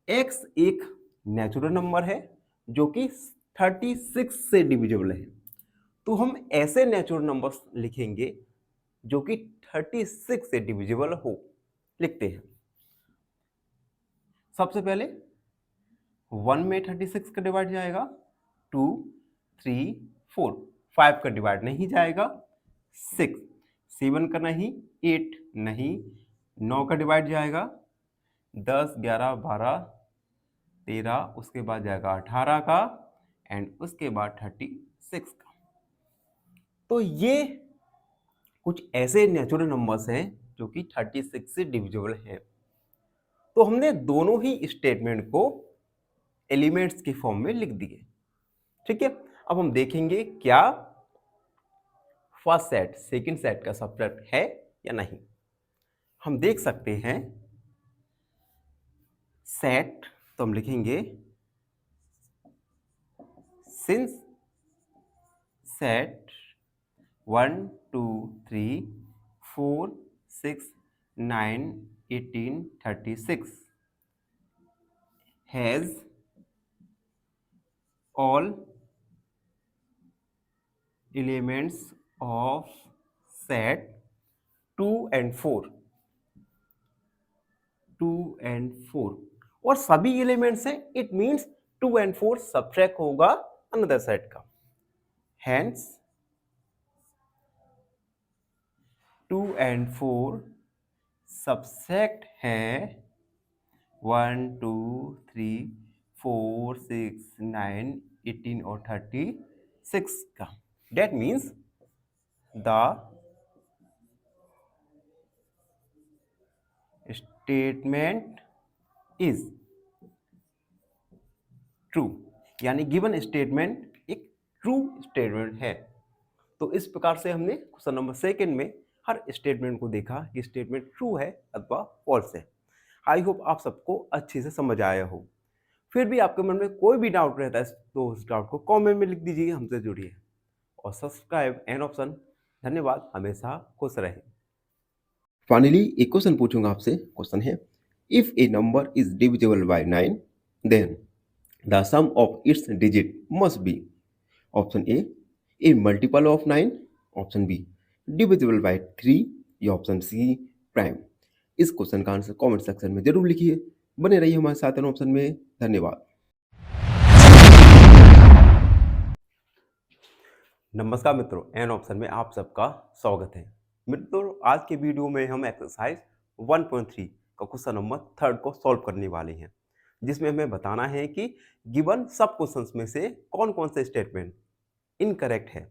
x एक नेचुरल नंबर है जो कि 36 से डिविजिबल है। तो हम ऐसे नेचुरल नंबर्स लिखेंगे जो कि 36 से डिविजिबल हो। लिखते हैं सबसे पहले 1 में 36 का डिवाइड जाएगा, 2, 3, 4, 5 का डिवाइड नहीं जाएगा, 6, 7 का नहीं, 8 नहीं, 9 का डिवाइड जाएगा, 10, 11, 12, 13, उसके बाद जाएगा 18 का, एंड उसके बाद 36 का। तो ये कुछ ऐसे नेचुरल नंबर्स हैं जो कि 36 से डिविजिबल हैं। तो हमने दोनों ही स्टेटमेंट को एलिमेंट्स की फॉर्म में लिख दिए। ठीक है, अब हम देखेंगे क्या फर्स्ट सेट सेकंड सेट का सबसेट है या नहीं। हम देख सकते हैं सेट, तो हम लिखेंगे since set 1, 2, 3, 4, 6, 9, 18, 36 has all elements of set 2 and 4 और सभी एलिमेंट्स हैं, इट मींस 2 and 4 सब्ट्रैक्ट होगा अनदर सेट का। हेंस 2 and 4 सब्ट्रैक्ट है 1, 2, 3, 4, 6, 9, 18 और 36 का। That means the statement is true, यानी गिवन स्टेटमेंट एक ट्रू स्टेटमेंट है। तो इस प्रकार से हमने क्वेश्चन नंबर सेकंड में हर स्टेटमेंट को देखा कि स्टेटमेंट ट्रू है अथवा फॉल्स है। आई होप आप सबको अच्छे से समझ आया हो। फिर भी आपके मन में कोई भी डाउट रहता है तो उस डाउट को कमेंट में लिख दीजिए, हमसे जुड़िए और सब्सक्राइब एन ऑप्शन। धन्यवाद, हमेशा खुश रहे। फाइनली एक क्वेश्चन पूछूंगा आपसे। क्वेश्चन है, if a number is divisible by 9 then the sum of its digit must be option A multiple of 9, option B divisible by 3 या ऑप्शन सी प्राइम। इस क्वेश्चन का आंसर कमेंट सेक्शन में जरूर लिखिए। बने रहिए हमारे साथ एन ऑप्शन में। धन्यवाद। नमस्कार मित्रों, एन ऑप्शन में आप सबका स्वागत है। मित्रों, आज के वीडियो में हम एक्सरसाइज 1.3 का क्वेश्चन नंबर 3 को सॉल्व करने वाले हैं, जिसमें हमें बताना है कि गिवन सब क्वेश्चंस में से कौन कौन से स्टेटमेंट इनकरेक्ट है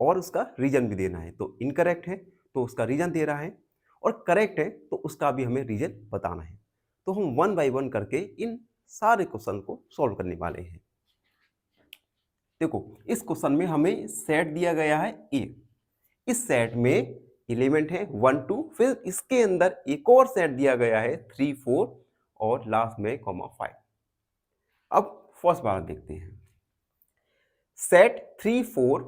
और उसका रीजन भी देना है। तो इनकरेक्ट है तो उसका रीजन दे रहा है, और करेक्ट है तो उसका भी हमें रीजन बताना है। तो हम 1 बाय 1 करके इन सारे क्वेश्चन को सॉल्व करने वाले हैं। देखो, इस क्वेश्चन में हमें सेट दिया गया है ए। इस सेट में एलिमेंट है 1 2, फिर इसके अंदर एक और सेट दिया गया है 3 4 और लास्ट में कॉमा 5। अब फर्स्ट बार देखते हैं। सेट 3 4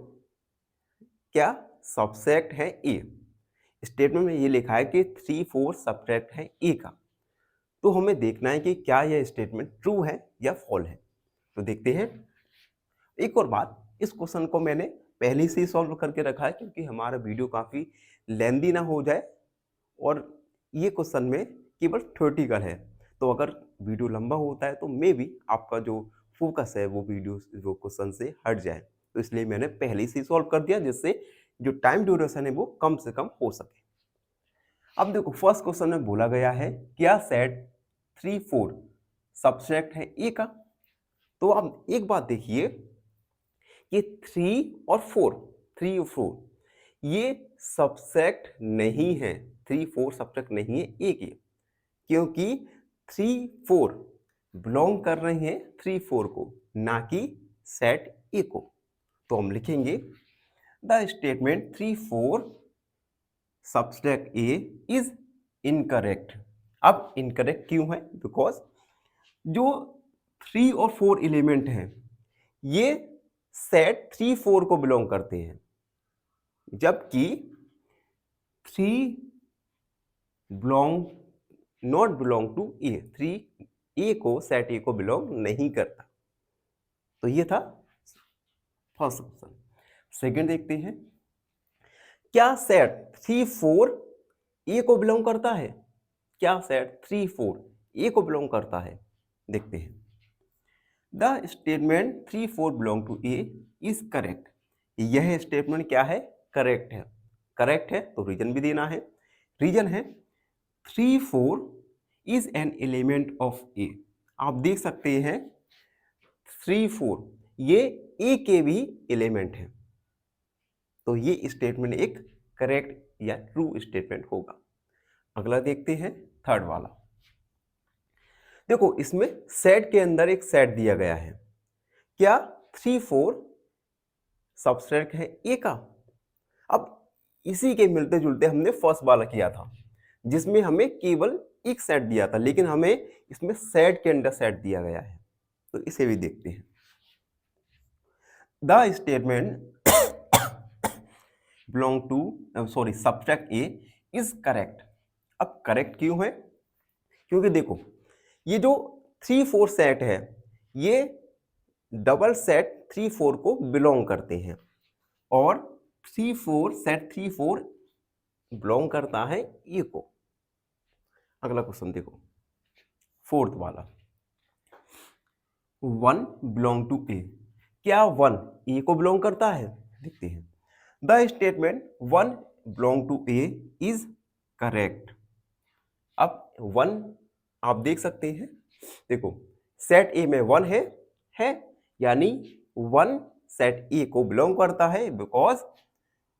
क्या सबसेट है ए। स्टेटमेंट में ये लिखा है कि 3 4 सबसेट है ए का। तो हमें देखना है कि क्या यह स्टेटमेंट ट्रू है या फॉल्स है। तो देखते हैं। एक और बात, इस क्वेश्चन को मैंने पहले से ही सॉल्व करके रखा है क्योंकि हमारा वीडियो काफ़ी लेंदी ना हो जाए, और ये क्वेश्चन में केवल थ्योरेटिकल है। तो अगर वीडियो लंबा होता है तो मे भी आपका जो फोकस है वो क्वेश्चन से हट जाए। तो इसलिए मैंने पहले से ही सॉल्व कर दिया, जिससे जो टाइम ड्यूरेशन है वो कम से कम हो सके। अब देखो, फर्स्ट क्वेश्चन में बोला गया है क्या सेट 3 4 सबसेट है ए का। तो अब एक बात देखिए कि 3 और 4 ये सबसेट नहीं है। 3 4 सबसेट नहीं है ए के, क्योंकि 3 4 बिलोंग कर रहे हैं 3 4 को, ना कि सेट ए को। तो हम लिखेंगे the statement 3 4 subset A is incorrect. अब इनकरेक्ट क्यों है? बिकॉज जो 3 और 4 एलिमेंट हैं ये सेट 3 4 को बिलोंग करते हैं, जबकि 3 नॉट बिलोंग टू ए। 3 ए को, सेट ए को बिलोंग नहीं करता। तो ये था फर्स्ट क्वेश्चन। सेकंड देखते हैं, क्या सेट 3 4 ए को बिलोंग करता है? क्या सेट 3 4 ए को बिलोंग करता है? देखते हैं। The statement 3 4 belong to A is correct. यह स्टेटमेंट क्या है? करेक्ट है। करेक्ट है तो रीजन भी देना है। रीजन है 3 4 इज एन एलिमेंट ऑफ ए। आप देख सकते हैं 3 4 ये ए के भी एलिमेंट है। तो ये स्टेटमेंट एक करेक्ट या ट्रू स्टेटमेंट होगा। अगला देखते हैं, थर्ड वाला। देखो, इसमें सेट के अंदर एक सेट दिया गया है। क्या 3 4 सबसेट है ए का? अब इसी के मिलते जुलते हमने फर्स्ट वाला किया था, जिसमें हमें केवल एक सेट दिया था, लेकिन हमें इसमें सेट के अंदर सेट दिया गया है। तो इसे भी देखते हैं। The statement belong to subset A is correct. अब करेक्ट क्यों है? क्योंकि देखो, ये जो 3 4 सेट है ये डबल सेट 3 4 को बिलोंग करते हैं, और 3 4 सेट 3 4 बिलोंग करता है ए को। अगला क्वेश्चन देखो, फोर्थ वाला। 1 बिलोंग टू ए। क्या 1 ए को बिलोंग करता है? देखते हैं। The statement 1 belong to A is correct. अब 1 आप देख सकते हैं, देखो सेट ए में 1 है यानी 1 सेट ए को बिलोंग करता है because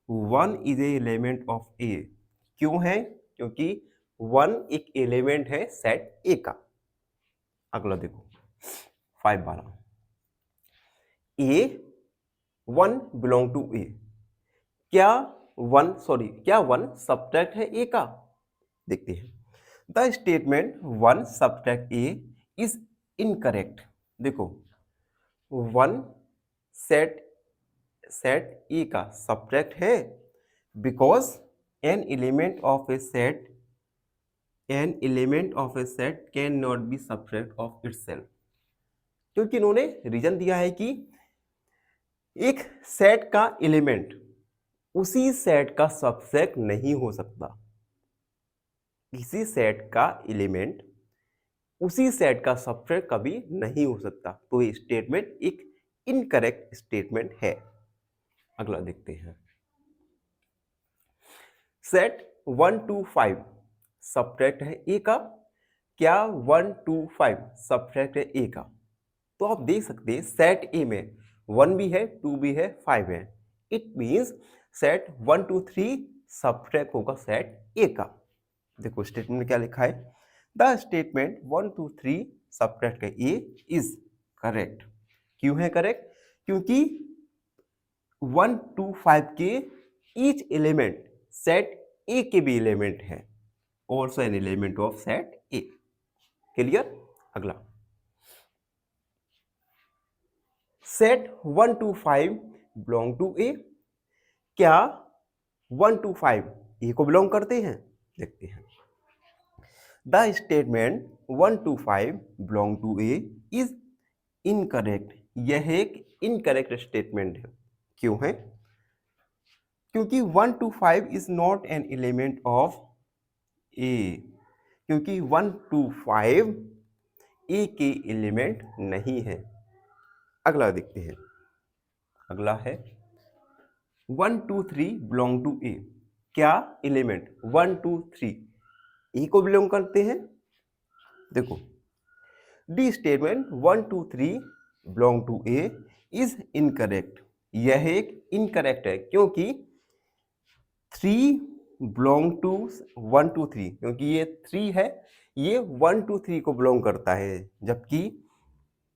1 is a element of A. क्यों है? क्योंकि 1 एक एलिमेंट है सेट ए का। अगला देखो 5 वाला, ए 1 बिलोंग टू ए। क्या 1 सब्ट्रैक्ट है ए का? देखते हैं। The statement 1 subtract A is incorrect. देखो 1 सेट ए का सब्ट्रैक्ट है because N element of A set can not be subtract of itself. क्योंकि इन्होंने रीजन दिया है कि एक सेट का एलिमेंट उसी सेट का सबसेट नहीं हो सकता। किसी सेट का एलिमेंट उसी सेट का सबसेट कभी नहीं हो सकता। तो ये स्टेटमेंट एक इनकरेक्ट स्टेटमेंट है। अगला देखते हैं। सेट 1 to 5 सब्ट्रैक्ट है ए का। क्या 1 to 5 सब्ट्रैक्ट है ए का? तो आप देख सकते हैं सेट ए में 1 भी है, 2 भी है, 5 है। It means set 1 to 3 subtract होगा सेट ए का। देखो स्टेटमेंट में क्या लिखा है, the statement 1 to 3 subtract A is correct. क्यों है करेक्ट? क्योंकि 1 to 5 के ईच एलिमेंट सेट ए के भी एलिमेंट है, also an element of set A. Clear? अगला सेट 1 to 5 बिलोंग टू ए। क्या 1 to 5 ए को बिलोंग करते हैं? देखते हैं। The statement 1 to 5 belong to A is incorrect. यह एक इनकरेक्ट स्टेटमेंट है। क्यों है? क्योंकि 1 to 5 is not an element of A. क्योंकि 1 to 5 ए के एलिमेंट नहीं है। अगला देखते हैं। अगला है 1 to 3 बिलोंग टू ए। क्या एलिमेंट 1 to 3 ए को बिलोंग करते हैं? देखो the statement 1 to 3 belong to A is incorrect. यह एक इनकरेक्ट है क्योंकि 3 बिलोंग टू 1 to 3, क्योंकि ये 3 है, ये 1 to 3 को बिलोंग करता है, जबकि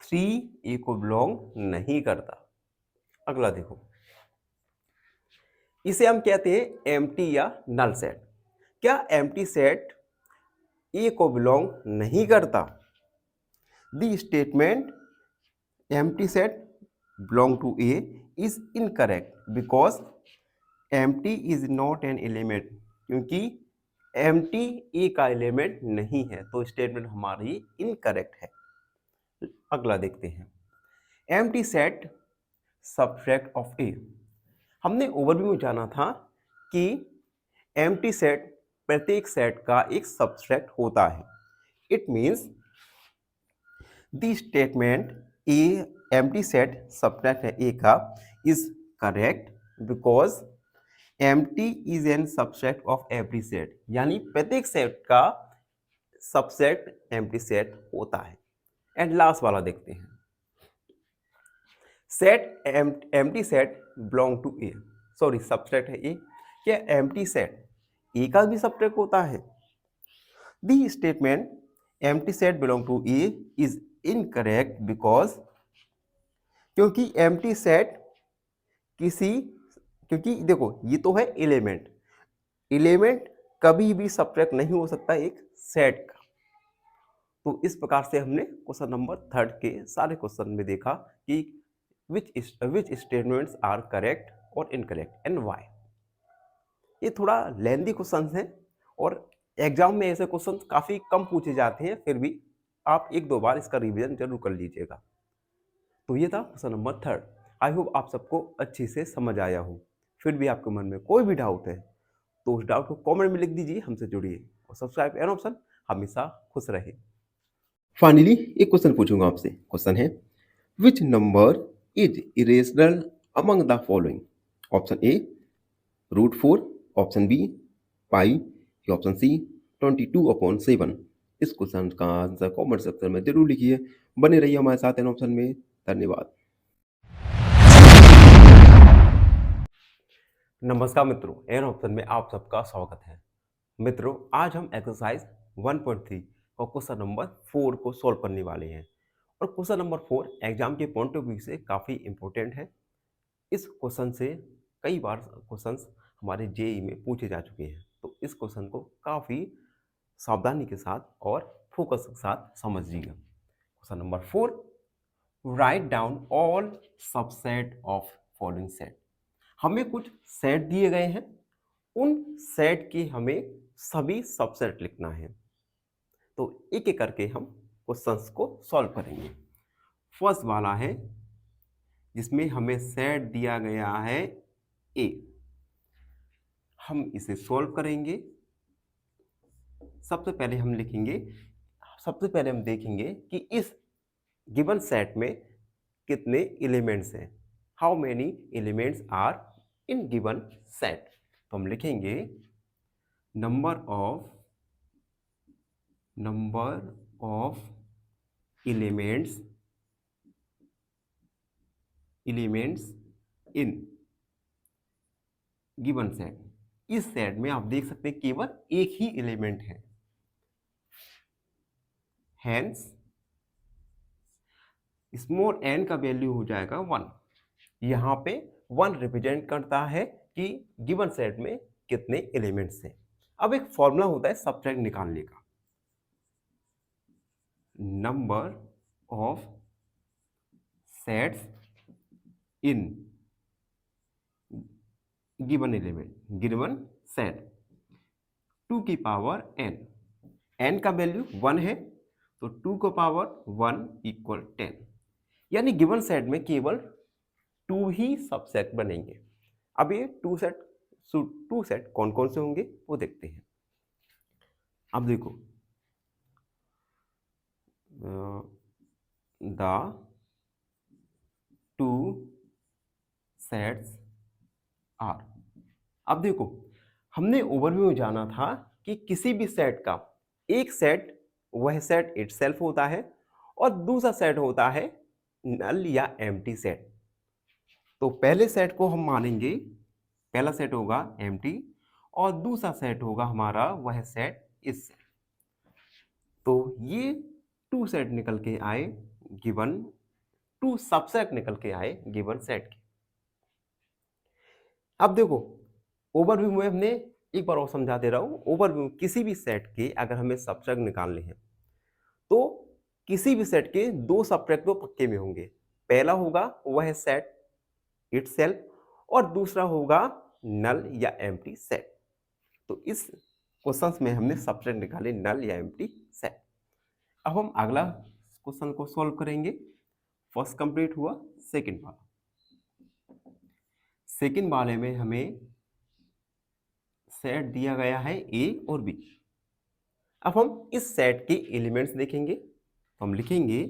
3 ए को बिलोंग नहीं करता। अगला देखो, इसे हम कहते हैं एम्प्टी या नल सेट। क्या एम्प्टी सेट ए को बिलोंग नहीं करता? The statement empty set belong to A is incorrect because empty is not an element. क्योंकि एम्प्टी ए का एलिमेंट नहीं है, तो स्टेटमेंट हमारी इनकरेक्ट है। अगला देखते हैं एम्प्टी सेट सबट्रैक्ट ऑफ ए। हमने ओवरव्यू में जाना था कि एम्प्टी सेट प्रत्येक सेट का एक सबट्रैक्ट होता है। It means the statement A empty set subtract है ए का is correct because empty is an subset of every set. यानी प्रत्येक सेट का सबसेट एम्प्टी सेट होता है। एंड लास्ट वाला देखते हैं, set empty set belong to A. Sorry subset है ए। क्या एम्प्टी सेट ए का भी सबसेट होता है? The statement empty set belong to A is incorrect because क्योंकि एम्प्टी सेट क्योंकि देखो ये तो है एलिमेंट कभी भी सबट्रैक्ट नहीं हो सकता एक सेट का। तो इस प्रकार से हमने क्वेश्चन नंबर 3 के सारे क्वेश्चन में देखा कि विच स्टेटमेंट्स आर करेक्ट और इनकरेक्ट एंड व्हाई। ये थोड़ा लेंथी क्वेश्चन है और एग्जाम में ऐसे क्वेश्चन काफ़ी कम पूछे जाते हैं, फिर भी आप 1-2 बार इसका रिवीजन जरूर कर लीजिएगा। तो ये था क्वेश्चन नंबर 3। आई होप आप सबको अच्छे से समझ आया हो। फिर भी आपके मन में कोई भी डाउट है तो उस डाउट को कमेंट में लिख दीजिए, हमसे जुड़िए और सब्सक्राइब एन ऑप्शन हमेशा खुश रहे। फाइनली एक क्वेश्चन पूछूंगा आपसे। क्वेश्चन है which number is irrational among the following? Option A √4, option B pi, या ऑप्शन सी 22/7। इस क्वेश्चन का आंसर कमेंट सेक्शन में जरूर लिखिए। बने रहिए हमारे साथ एन ऑप्शन में। धन्यवाद। नमस्कार मित्रों, एन ऑप्शन में आप सबका स्वागत है। मित्रों, आज हम एक्सरसाइज 1.3 और क्वेश्चन नंबर 4 को सॉल्व करने वाले हैं। और क्वेश्चन नंबर 4 एग्जाम के पॉइंट ऑफ व्यू से काफ़ी इंपॉर्टेंट है। इस क्वेश्चन से कई बार क्वेश्चंस हमारे जेई में पूछे जा चुके हैं, तो इस क्वेश्चन को काफ़ी सावधानी के साथ और फोकस के साथ समझिएगा। Question number 4, write down all subset of following set. हमें कुछ सेट दिए गए हैं, उन सेट की हमें सभी सबसेट लिखना है। तो एक एक करके हम क्वेश्चंस को सॉल्व करेंगे। फर्स्ट वाला है जिसमें हमें सेट दिया गया है ए। हम इसे सॉल्व करेंगे। सबसे पहले हम देखेंगे कि इस गिवन सेट में कितने एलिमेंट्स हैं। How many elements are in given set. तो हम लिखेंगे number of elements in given set. इस सेट में आप देख सकते हैं केवल एक ही एलिमेंट है, हेंस स्मॉल n का वैल्यू हो जाएगा 1। यहां पे 1 रिप्रेजेंट करता है कि गिवन सेट में कितने एलिमेंट्स हैं। अब एक फॉर्मूला होता है सबट्रैक्ट निकालने का। Number of sets in given set 2 की पावर n का वैल्यू 1 है, तो 2 को पावर 1 इक्वल 10। यानी गिवन सेट में केवल 2 ही सबसेट बनेंगे। अब ये टू सेट कौन कौन से होंगे वो देखते हैं। अब देखो, द 2 सेट्स आर। अब देखो, हमने ओवरव्यू में जाना था कि किसी भी सेट का एक सेट वह सेट इटसेल्फ होता है और दूसरा सेट होता है नल या एम्प्टी सेट। तो पहले सेट को हम मानेंगे, पहला सेट होगा एम्प्टी और दूसरा सेट होगा हमारा वह सेट इस सेट। तो ये 2 सेट निकल के आए गिवन 2 सबसेट निकल के आए गिवन सेट के। अब देखो, ओवरव्यू में हमने एक बार और समझा दे रहा हूं। ओवरव्यू किसी भी सेट के अगर हमें सबट्रैक्ट निकालने हैं तो किसी भी सेट के 2 सबट्रैक्ट तो पक्के में होंगे। पहला होगा वह सेट इटसेल्फ और दूसरा होगा नल या एम्प्टी सेट। तो इस क्वेश्चन में हमने सबट्रैक्ट निकाले नल या एम्प्टी सेट। अब हम अगला क्वेश्चन को सॉल्व करेंगे। फर्स्ट कंप्लीट हुआ, सेकंड वाले में हमें सेट दिया गया है ए और बी। अब हम इस सेट के एलिमेंट्स देखेंगे। तो हम लिखेंगे,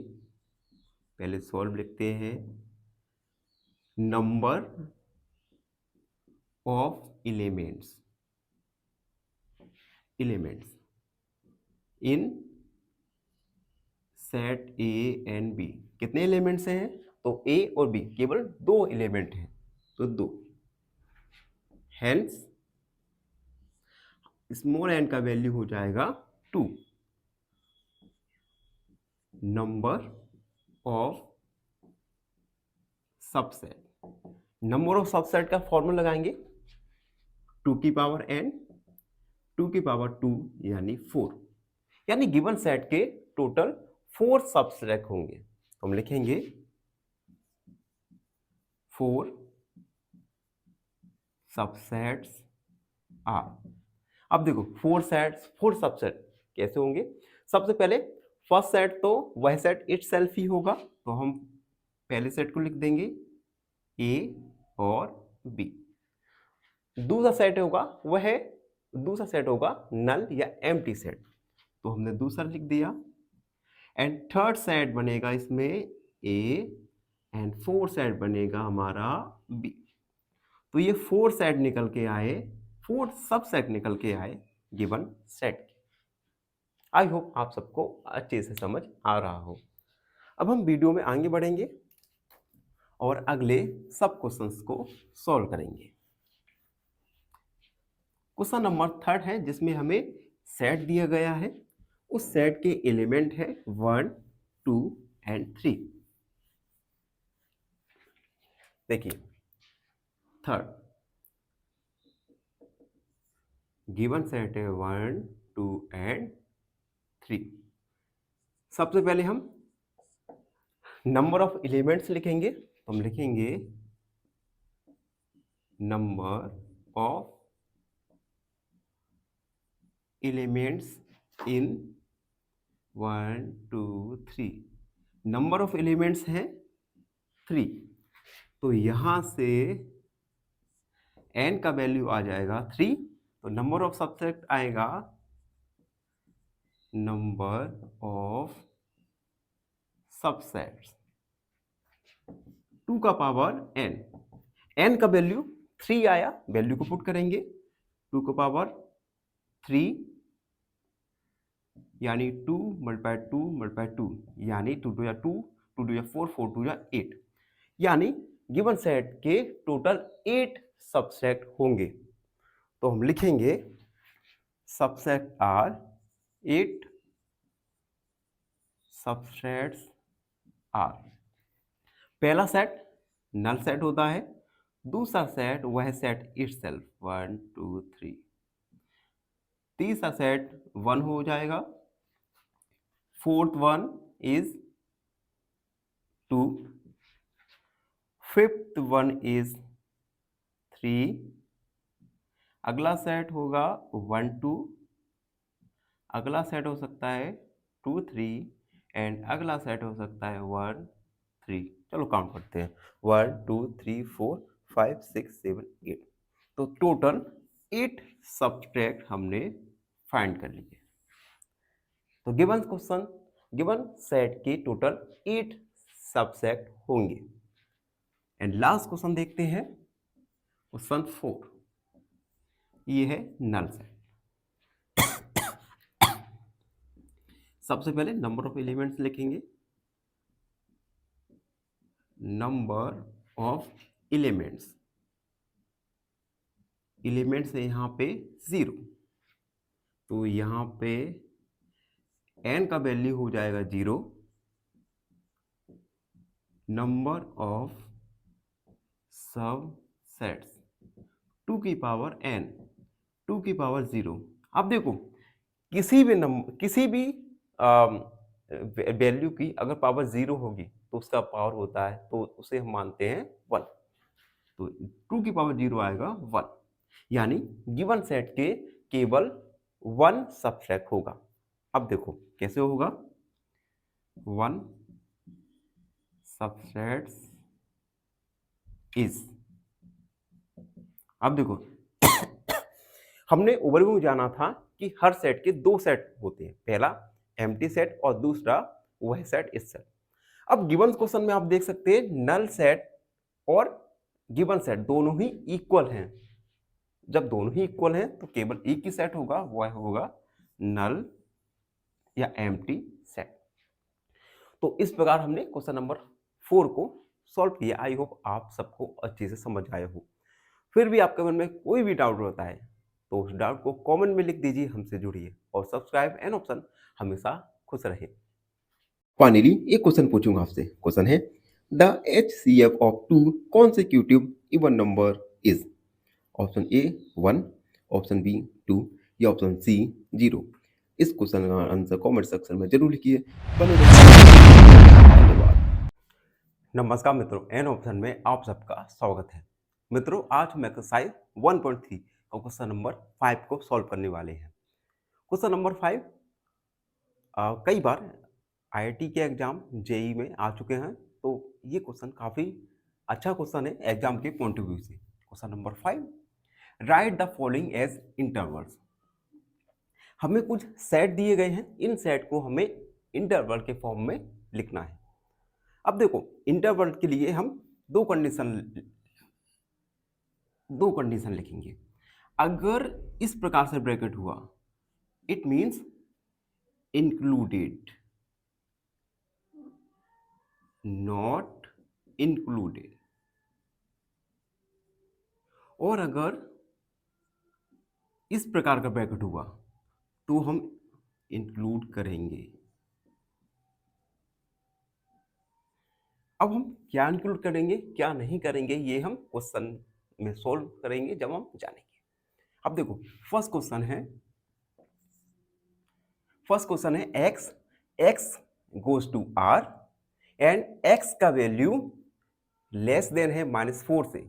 पहले सॉल्व लिखते हैं, number of elements in set A and B. कितने एलिमेंट्स हैं? तो ए और बी केवल 2 एलिमेंट हैं, तो 2। हेंस स्मॉल n का वैल्यू हो जाएगा 2। नंबर ऑफ सबसेट का फॉर्मूला लगाएंगे 2 की पावर n, 2 की पावर 2 यानी 4। यानी गिवन सेट के टोटल 4 सबसेट होंगे। तो हम लिखेंगे 4 सबसेट्स आर। अब देखो, 4 सबसेट कैसे होंगे। सबसे पहले फर्स्ट सेट तो वह सेट इटसेल्फ ही होगा, तो हम पहले सेट को लिख देंगे ए और बी। दूसरा सेट होगा नल या एम्प्टी सेट, तो हमने दूसरा लिख दिया। एंड थर्ड सेट बनेगा इसमें ए एंड फोर्थ सेट बनेगा हमारा बी। तो ये 4 सेट निकल के आए, 4 सबसेट निकल के आए गिवन सेट के। आई होप आप सबको अच्छे से समझ आ रहा हो। अब हम वीडियो में आगे बढ़ेंगे और अगले सब क्वेश्चंस को सॉल्व करेंगे। क्वेश्चन नंबर थर्ड है जिसमें हमें सेट दिया गया है, उस सेट के एलिमेंट है 1, 2 एंड 3। देखिए थर्ड गिवन सेट है 1, 2 एंड 3। सबसे पहले हम नंबर ऑफ एलिमेंट्स लिखेंगे, तो हम लिखेंगे number of elements in 1, 2, 3। Number of elements है 3, तो यहां से n का वैल्यू आ जाएगा 3, तो नंबर ऑफ सबसेट आएगा नंबर ऑफ सबसेट्स 2 का पावर n का वैल्यू 3 आया, वैल्यू को पुट करेंगे 2 का पावर 3 यानी 2 मल्टीप्लाई 2 मल्टीप्लाई 2 यानी 2 2 या 2, 2 2 या 4, 4 2 या 8, यानी गिवन सेट के टोटल 8 सबसेट होंगे। तो हम लिखेंगे सबसेट आर 8 सबसेट्स आर। पहला सेट नल सेट होता है, दूसरा सेट वह सेट इटसेल्फ 1, 2, 3, तीसरा सेट 1 हो जाएगा, fourth one is 2, fifth one is 3, अगला सेट होगा 1, 2, अगला सेट हो सकता है 2, 3 एंड अगला सेट हो सकता है 1, 3। चलो काउंट करते हैं 1, 2, 3, 4, 5, 6, 7, 8। तो टोटल 8 सब्सट्रैक्ट हमने फाइंड कर लिए। तो गिवन क्वेश्चन गिवन सेट के टोटल 8 सबसेट होंगे। एंड लास्ट क्वेश्चन देखते हैं, क्वेश्चन 4। ये है नल सेट। सबसे पहले नंबर ऑफ एलिमेंट्स लिखेंगे, नंबर ऑफ एलिमेंट्स है यहां पे 0, तो यहां पे n का वैल्यू हो जाएगा 0, नंबर ऑफ सबसेट्स 2 की पावर n, 2 की पावर 0। अब देखो किसी भी वैल्यू की अगर पावर 0 होगी तो उसका पावर होता है, तो उसे हम मानते हैं 1। तो 2 की पावर 0 आएगा 1, यानी गिवन सेट के केवल 1 सबसेट होगा। अब देखो कैसे होगा, 1 सबसेट्स इज, अब देखो हमने ओवरव्यू में जाना था कि हर सेट के 2 सेट होते हैं, पहला एम्प्टी सेट और दूसरा वह सेट इस सेट। अब गिवन क्वेश्चन में आप देख सकते हैं नल सेट और गिवन सेट दोनों ही इक्वल हैं। जब दोनों ही इक्वल हैं तो केवल एक ही सेट होगा, वह होगा नल या एम्प्टी सेट। तो इस प्रकार हमने क्वेश्चन नंबर 4 को सॉल्व किया। आई होप आप सबको अच्छे से समझ आए हो। फिर भी आपके मन में कोई भी डाउट होता है तो उस डाउट को कमेंट में लिख दीजिए, हमसे जुड़िए और सब्सक्राइब एन ऑप्शन हमेशा खुश रहे। फाइनली एक क्वेश्चन पूछूंगा आपसे। क्वेश्चन है the HCF of 2 consecutive even number is, option A 1, option B 2 या ऑप्शन सी 0। इस क्वेश्चन का आंसर कमेंट सेक्शन में जरूर लिखिए। धन्यवाद। नमस्कार मित्रों, एन ऑप्शन में आप सबका स्वागत है। मित्रों आज हम एक्सरसाइज 1.3 का क्वेश्चन नंबर 5 को सॉल्व करने वाले हैं। क्वेश्चन नंबर 5 कई बार IIT के एग्जाम जेई में आ चुके हैं, तो ये क्वेश्चन काफ़ी अच्छा क्वेश्चन है एग्जाम के पॉइंट ऑफ व्यू से। Question number 5, right the following as intervals. हमें कुछ सेट दिए गए हैं, इन सेट को हमें इंटरवल के फॉर्म में लिखना है। अब देखो इंटरवल के लिए हम दो कंडीशन लिखेंगे। अगर इस प्रकार से ब्रैकेट हुआ it means included, not included. और अगर इस प्रकार का ब्रैकेट हुआ तो हम इंक्लूड करेंगे। अब हम क्या इंक्लूड करेंगे क्या नहीं करेंगे ये हम क्वेश्चन में सोल्व करेंगे जब हम जानेंगे। अब देखो फर्स्ट क्वेश्चन है x goes to r and x का वैल्यू लेस देन है -4 से।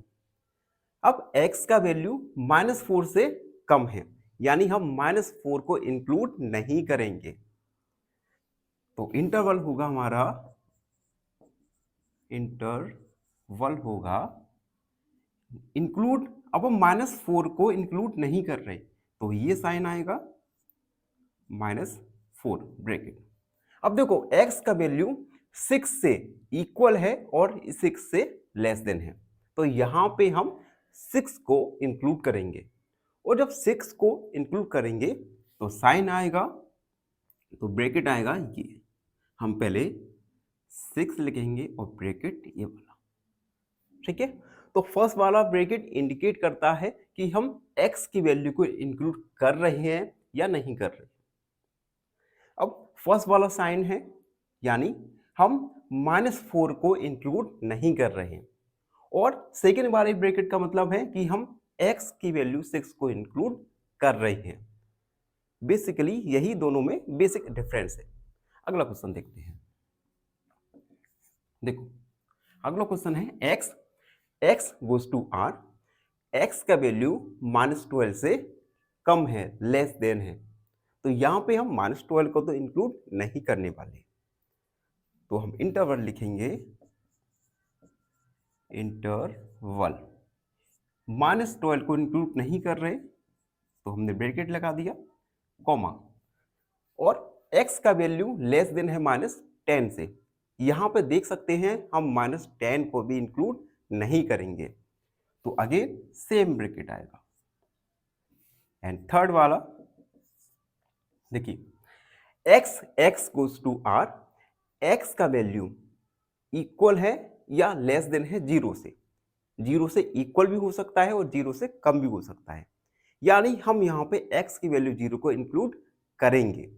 अब x का वैल्यू -4 से कम है, यानी हम -4 को इंक्लूड नहीं करेंगे। तो इंटरवल होगा हमारा, इंटरवल होगा इंक्लूड। अब हम -4 को इंक्लूड नहीं कर रहे तो ये साइन आएगा -4 ब्रैकेट। अब देखो x का वैल्यू 6 से इक्वल है और 6 से लेस देन है, तो यहां पे हम 6 को इंक्लूड करेंगे। और जब 6 को इंक्लूड करेंगे तो साइन आएगा, तो ब्रैकेट आएगा ये। हम पहले 6 लिखेंगे और ब्रैकेट ये वाला, ठीक है। तो फर्स्ट वाला ब्रैकेट इंडिकेट करता है कि हम x की वैल्यू को इंक्लूड कर रहे हैं या नहीं कर रहे। अब फर्स्ट वाला साइन है, यानी हम -4 को इंक्लूड नहीं कर रहे हैं। और सेकेंड वाले ब्रैकेट का मतलब है कि हम x की वैल्यू 6 को इंक्लूड कर रहे हैं। बेसिकली यही दोनों में बेसिक डिफरेंस है। अगला क्वेश्चन देखते हैं। देखो अगला क्वेश्चन है x goes to r, x का वैल्यू -12 से कम है, लेस देन है। तो यहां पे हम -12 को तो इंक्लूड नहीं करने वाले, तो हम इंटरवल लिखेंगे, इंटरवल। -12 को इंक्लूड नहीं कर रहे तो हमने ब्रैकेट लगा दिया, कॉमा। और x का वैल्यू लेस देन है -10 से। यहां पे देख सकते हैं हम -10 को भी इंक्लूड नहीं करेंगे, तो अगेन सेम ब्रैकेट आएगा। एंड थर्ड वाला देखिए, x goes to r, x का वैल्यू इक्वल है या लेस देन है 0 से। 0 से इक्वल भी हो सकता है और 0 से कम भी हो सकता है, यानी हम यहाँ पे x की वैल्यू 0 को इंक्लूड करेंगे।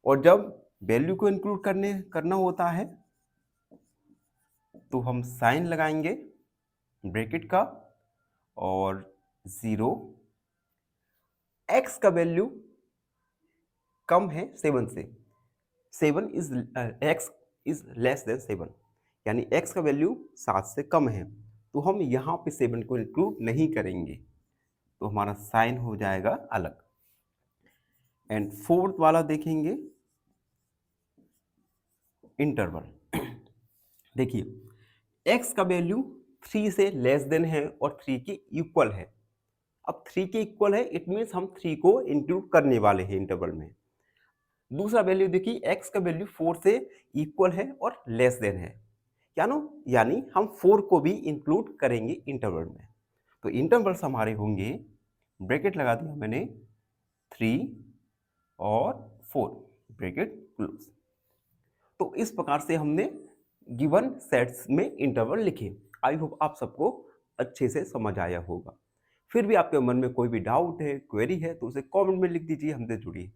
और जब वैल्यू को इंक्लूड करना होता है तो हम साइन लगाएंगे ब्रैकेट का और 0। x का वैल्यू कम है 7 से, 7 is x is less than 7, यानी x का वैल्यू 7 से कम है, तो हम यहाँ पे 7 को इंक्लूड नहीं करेंगे, तो हमारा साइन हो जाएगा अलग। एंड फोर्थ वाला देखेंगे, इंटरवल। देखिए x का वैल्यू 3 से लेस देन है और 3 के इक्वल है। अब 3 के इक्वल है, इट मीन्स हम 3 को इंक्लूड करने वाले हैं इंटरवल में। दूसरा वैल्यू देखिए, x का वैल्यू 4 से इक्वल है और लेस देन है, यानी हम 4 को भी इंक्लूड करेंगे इंटरवल में। तो इंटरवल्स हमारे होंगे, ब्रैकेट लगा दिया मैंने, 3 और 4, ब्रैकेट क्लोज। तो इस प्रकार से हमने गिवन सेट्स में इंटरवल लिखे। आई होप आप सबको अच्छे से समझ आया होगा। फिर भी आपके मन में कोई भी डाउट है, क्वेरी है, तो उसे कमेंट में लिख दीजिए, हमसे जुड़िए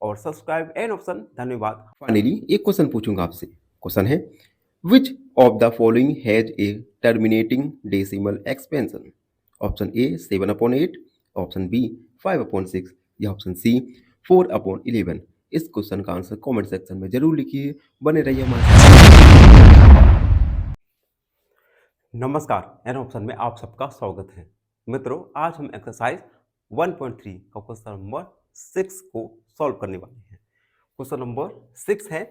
और सब्सक्राइब एंड ऑप्शन। धन्यवाद। फाइनली एक क्वेश्चन पूछूंगा आपसे। क्वेश्चन है, which of the following has a terminating decimal expansion? Option A 7/8, option B 5/6 या ऑप्शन सी 4/11। इस क्वेश्चन का आंसर कमेंट सेक्शन में जरूर लिखिए। बने रहिए हमारे साथ। नमस्कार, एन ऑप्शन में आप सबका स्वागत है। मित्रों, आज हम एक्सरसाइज 1.3 का क्वेश्चन नंबर 6 को सॉल्व करने वाले हैं। क्वेश्चन नंबर 6 है,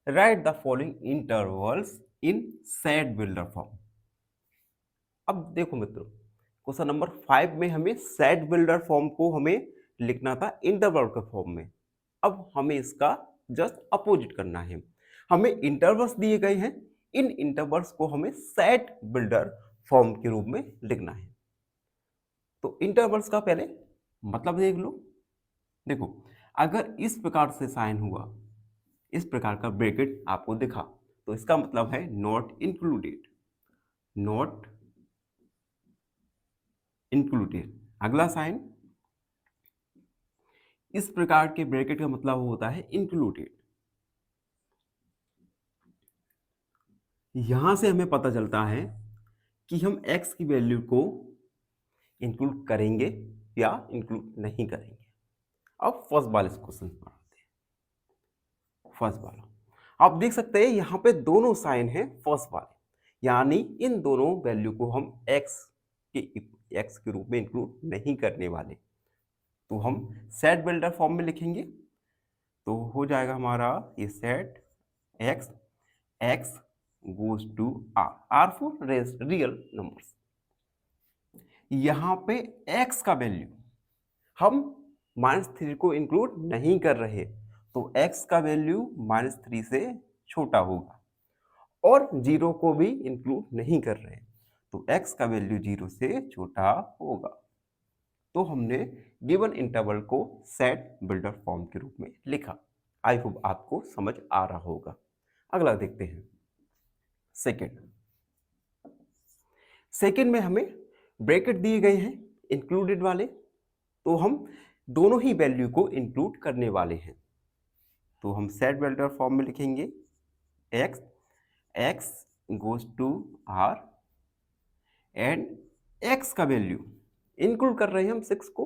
right the following intervals in set builder form. अब देखो मित्रों, क्वेश्चन नंबर 5 में हमें सेट बिल्डर फॉर्म को हमें लिखना था इंटरवल के फॉर्म में। अब हमें इसका जस्ट अपोजिट करना है। हमें इंटरवल्स दिए गए हैं, इन इंटरवल्स को हमें सेट बिल्डर फॉर्म के रूप में लिखना है। तो इंटरवल्स का पहले मतलब देख लो। देखो, अगर इस प्रकार से साइन हुआ, इस प्रकार का ब्रैकेट आपको दिखा, तो इसका मतलब है नॉट इंक्लूडेड, नॉट इंक्लूडेड। अगला साइन इस प्रकार के ब्रैकेट का मतलब होता है इंक्लूडेड। यहां से हमें पता चलता है कि हम x की वैल्यू को इंक्लूड करेंगे या इंक्लूड नहीं करेंगे। अब फर्स्ट वाले क्वेश्चन पर आते हैं। फर्स्ट वाला आप देख सकते हैं यहां पे दोनों साइन है फर्स्ट वाले, यानी इन दोनों वैल्यू को हम x के रूप में इंक्लूड नहीं करने वाले। तो हम सेट बिल्डर फॉर्म में लिखेंगे तो हो जाएगा हमारा ये set x goes to r for real numbers. यहां पे x का वैल्यू हम -3 को इंक्लूड नहीं कर रहे, तो x का वैल्यू -3 से छोटा होगा, और 0 को भी इंक्लूड नहीं कर रहे, तो x का वैल्यू 0 से छोटा होगा। तो हमने गिवन इंटरवल को सेट बिल्डर फॉर्म के रूप में लिखा। आई होप आपको समझ आ रहा होगा। अगला देखते हैं सेकेंड में हमें ब्रैकेट दिए गए हैं इंक्लूडेड वाले, तो हम दोनों ही वैल्यू को इंक्लूड करने वाले हैं। तो हम सेट बिल्डर फॉर्म में लिखेंगे x goes to r and x का वैल्यू इंक्लूड कर रहे हैं हम 6 को,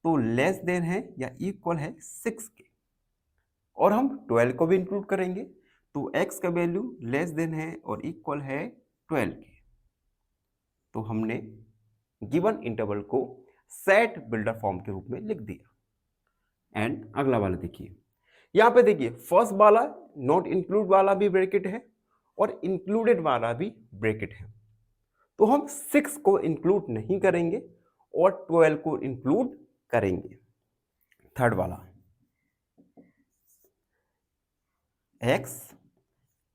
तो लेस देन है या इक्वल है 6 के, और हम 12 को भी इंक्लूड करेंगे, तो x का वैल्यू लेस देन है और इक्वल है 12 के। तो हमने गिवन इंटरवल को सेट बिल्डर फॉर्म के रूप में लिख दिया। एंड अगला वाला देखिए, यहां पे देखिए फर्स्ट वाला नॉट इंक्लूड वाला भी ब्रैकेट है और इंक्लूडेड वाला भी ब्रैकेट है, तो हम 6 को इंक्लूड नहीं करेंगे और 12 को इंक्लूड करेंगे। थर्ड वाला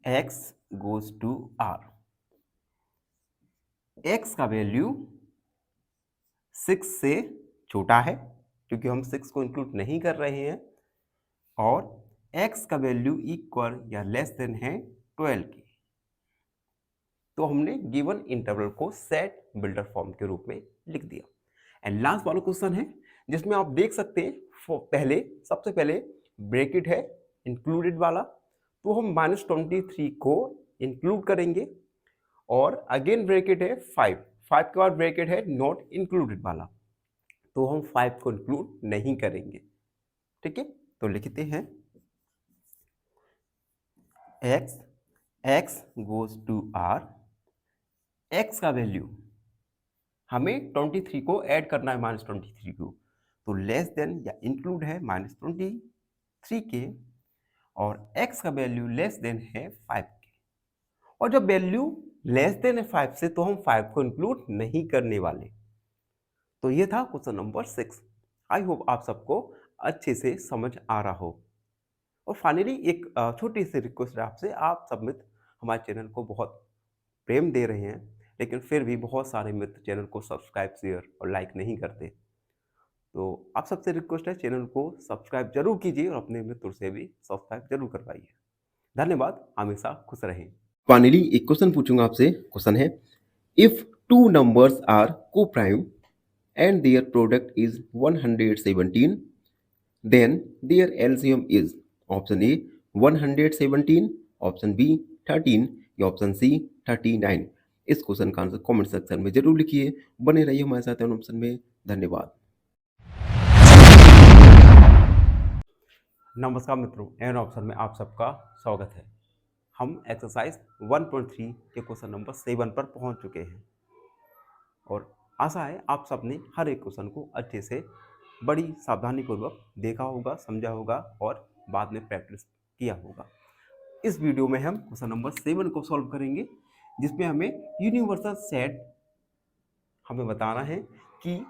x goes to r, x का वैल्यू 6 से छोटा है क्योंकि हम 6 को इंक्लूड नहीं कर रहे हैं, और x का वैल्यू इक्वल या लेस देन है 12 की। तो हमने गिवन इंटरवल को सेट बिल्डर फॉर्म के रूप में लिख दिया। एंड लास्ट वाला क्वेश्चन है जिसमें आप देख सकते हैं सबसे पहले ब्रैकेट है इंक्लूडेड वाला, तो हम -23 को इंक्लूड करेंगे, और अगेन ब्रैकेट है 5 के बाद ब्रैकेट है नॉट इंक्लूडेड वाला, तो हम 5 को इंक्लूड नहीं करेंगे। ठीक है, तो लिखते हैं x goes to r, x का वैल्यू हमें 23 को ऐड करना है -23 को, तो लेस देन या इंक्लूड है -23 के, और x का वैल्यू लेस देन है 5 के, और जब वैल्यू लेस देन है 5 से, तो हम 5 को इंक्लूड नहीं करने वाले। तो ये था क्वेश्चन नंबर 6। आई होप आप सबको अच्छे से समझ आ रहा हो। और फाइनली एक छोटी सी रिक्वेस्ट है आपसे, आप सब मित्र हमारे चैनल को बहुत प्रेम दे रहे हैं, लेकिन फिर भी बहुत सारे मित्र चैनल को सब्सक्राइब, शेयर और लाइक नहीं करते। तो आप सबसे रिक्वेस्ट है, चैनल को सब्सक्राइब जरूर कीजिए और अपने मित्र से भी सब्सक्राइब जरूर करवाइए। धन्यवाद, हमेशा खुश रहें। फाइनली एक क्वेश्चन पूछूंगा आपसे। क्वेश्चन है, if two numbers are coprime and their product is 117, then their LCM is option A 117, option B 13 या ऑप्शन सी 39। इस क्वेश्चन का आंसर कमेंट सेक्शन में जरूर लिखिए। बने रहिए हमारे साथ ऑप्शन में। धन्यवाद। नमस्कार मित्रों, एन ऑप्शन में आप सबका स्वागत है। हम एक्सरसाइज 1.3 के क्वेश्चन नंबर 7 पर पहुंच चुके हैं, और आशा है आप सबने हर एक क्वेश्चन को अच्छे से बड़ी सावधानी पूर्वक देखा होगा, समझा होगा और बाद में प्रैक्टिस किया होगा। इस वीडियो में हम क्वेश्चन नंबर 7 को सॉल्व करेंगे, जिसमें हमें यूनिवर्सल सेट हमें बताना है कि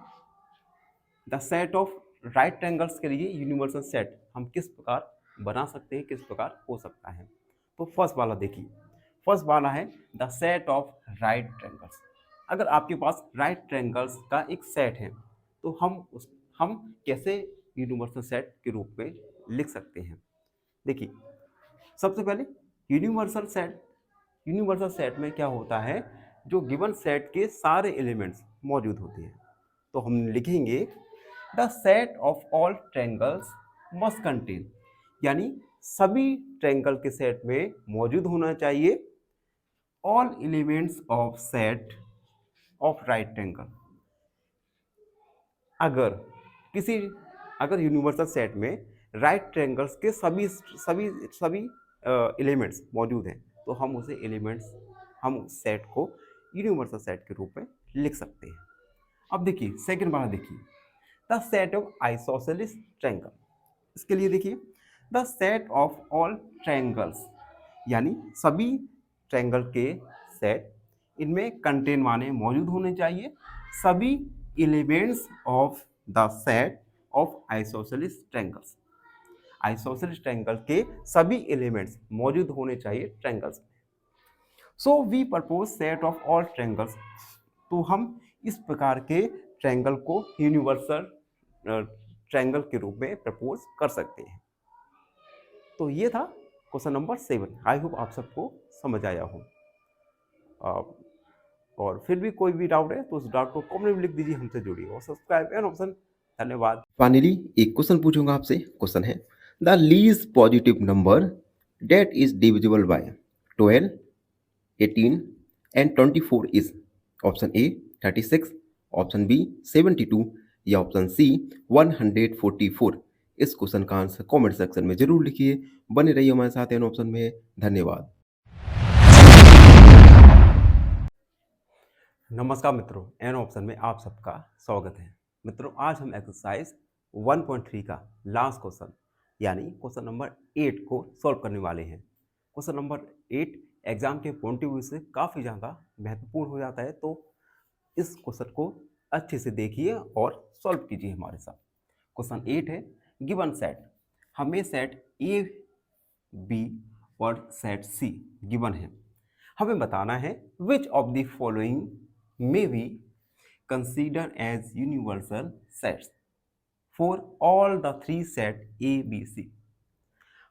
the set of right triangles के लिए यूनिवर्सल सेट हम किस प्रकार बना सकते हैं, किस प्रकार हो सकता है। तो फर्स्ट वाला देखिए, फर्स्ट वाला है the set of right triangles. अगर आपके पास राइट ट्रायंगल्स का एक सेट है, तो हम कैसे यूनिवर्सल सेट के रूप में लिख सकते हैं। देखिए, सबसे पहले यूनिवर्सल सेट में क्या होता है, जो गिवन सेट के सारे एलिमेंट्स मौजूद होते हैं। तो हम लिखेंगे the set of all triangles must contain, यानी सभी ट्रायंगल के सेट में मौजूद होना चाहिए all elements of set of right triangle. अगर किसी अगर यूनिवर्सल सेट में राइट ट्रायंगल्स के सभी सभी सभी एलिमेंट्स मौजूद हैं तो हम उसे एलिमेंट्स हम उस सेट को यूनिवर्सल सेट के रूप में लिख सकते हैं। अब देखिए सेकंड वाला देखिए, the set of isosceles triangle. इसके लिए देखिए the set of all triangles, यानी सभी ट्रायंगल के सेट इनमें कंटेन माने मौजूद होने चाहिए सभी elements of the set of isosceles triangles. Isosceles triangle के सभी एलिमेंट्स मौजूद होने चाहिए ट्रायंगल्स में। So we propose set of all triangles, तो हम इस प्रकार के ट्रायंगल को यूनिवर्सल ट्रायंगल के रूप में प्रपोज कर सकते हैं। तो ये था क्वेश्चन नंबर 7। आई होप आप सबको समझ आया हो। और फिर भी कोई भी डाउट है तो उस डाउट को कमेंट में लिख दीजिए, हमसे जुड़िए और सब्सक्राइब एंड ऑप्शन। धन्यवाद। फाइनली एक क्वेश्चन पूछूंगा आपसे। क्वेश्चन है the least positive number that is divisible by 12, 18 and 24 is option A 36, option B 72 या ऑप्शन सी 144। इस क्वेश्चन का आंसर कमेंट सेक्शन में जरूर लिखिए। बने रहिए हमारे साथ एन ऑप्शन में। धन्यवाद। नमस्कार मित्रों, एन ऑप्शन में आप सबका स्वागत है। मित्रों आज हम एक्सरसाइज 1.3 का लास्ट क्वेश्चन यानी क्वेश्चन नंबर 8 को सॉल्व करने वाले हैं। क्वेश्चन नंबर 8 एग्जाम के पॉइंट ऑफ व्यू से काफ़ी ज़्यादा महत्वपूर्ण हो जाता है, तो इस क्वेश्चन को अच्छे से देखिए और सॉल्व कीजिए हमारे साथ। क्वेश्चन 8 है गिवन सेट, हमें सेट ए बी और सेट सी गिवन है। हमें बताना है which of the following may be considered as universal sets for all the three set A, B, C।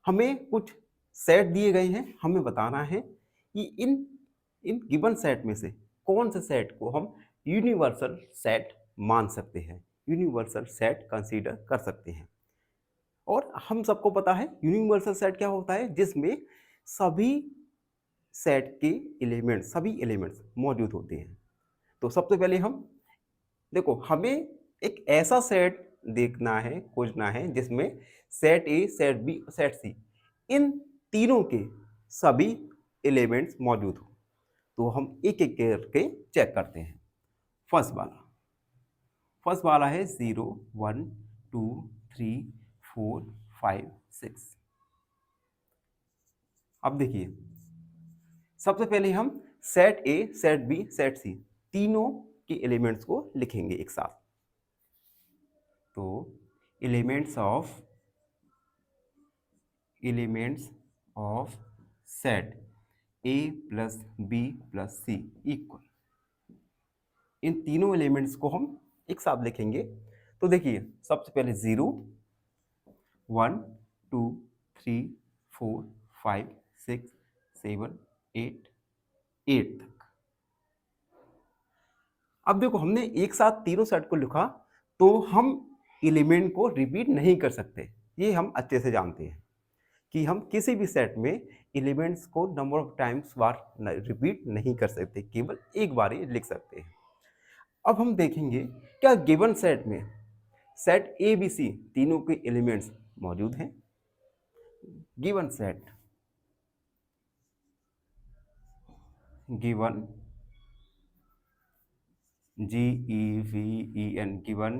हमें कुछ सेट दिए गए हैं, हमें बताना है कि इन इन गिवन सेट में से कौन से सेट को हम यूनिवर्सल सेट मान सकते हैं, यूनिवर्सल सेट कंसीडर कर सकते हैं। और हम सबको पता है यूनिवर्सल सेट क्या होता है, जिसमें सभी सेट के एलिमेंट्स सभी एलिमेंट्स मौजूद होते हैं। तो सबसे पहले हम देखो, हमें एक ऐसा सेट देखना है, खोजना है जिसमें set A, set B, set C इन तीनों के सभी एलिमेंट्स मौजूद हो। तो हम एक एक करके चेक करते हैं। फर्स्ट वाला है 0, 1, 2, 3, 4, 5, 6। अब देखिए सबसे पहले हम set A, set B, set C तीनों के एलिमेंट्स को लिखेंगे एक साथ। तो elements of set A plus B plus C equal, इन तीनों एलिमेंट्स को हम एक साथ लिखेंगे। तो देखिए सबसे पहले 0, 1, 2, 3, 4, 5, 6, 7, 8 तक। अब देखो हमने एक साथ तीनों सेट को लिखा तो हम एलिमेंट को रिपीट नहीं कर सकते। ये हम अच्छे से जानते हैं कि हम किसी भी सेट में एलिमेंट्स को number of times bar repeat नहीं कर सकते, केवल एक बार ही लिख सकते हैं। अब हम देखेंगे क्या गिवन सेट में सेट ए बी सी तीनों के एलिमेंट्स मौजूद हैं। Given set given GEVEN given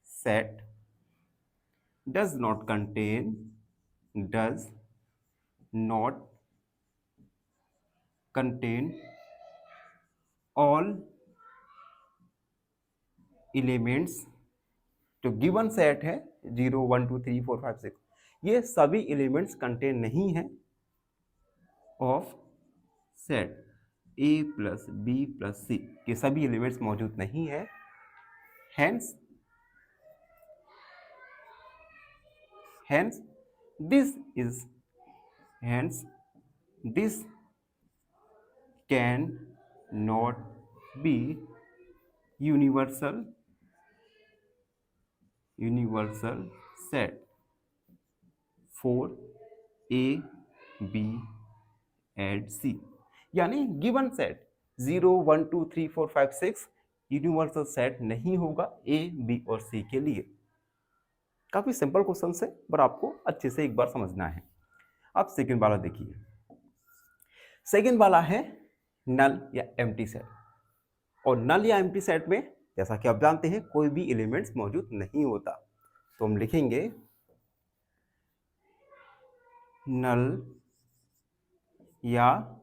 set does not contain all elements। जो गिवन सेट है 0, 1, 2, 3, 4, 5, 6 ये सभी एलिमेंट्स कंटेन नहीं है of set A plus B plus C के सभी एलिमेंट्स मौजूद नहीं है। Hence this can not be universal universal set for A B and C. यानी गिवन सेट 0 1 2 3 4 5 6 यूनिवर्सल सेट नहीं होगा ए बी और सी के लिए। काफी सिंपल क्वेश्चन है, पर आपको अच्छे से एक बार समझना है। अब सेकंड वाला देखिए। सेकंड वाला है नल या एम्प्टी सेट। और नल या एम्प्टी सेट में जैसा कि आप जानते हैं कोई भी एलिमेंट्स मौजूद नहीं होता, तो हम लिखेंगे नल या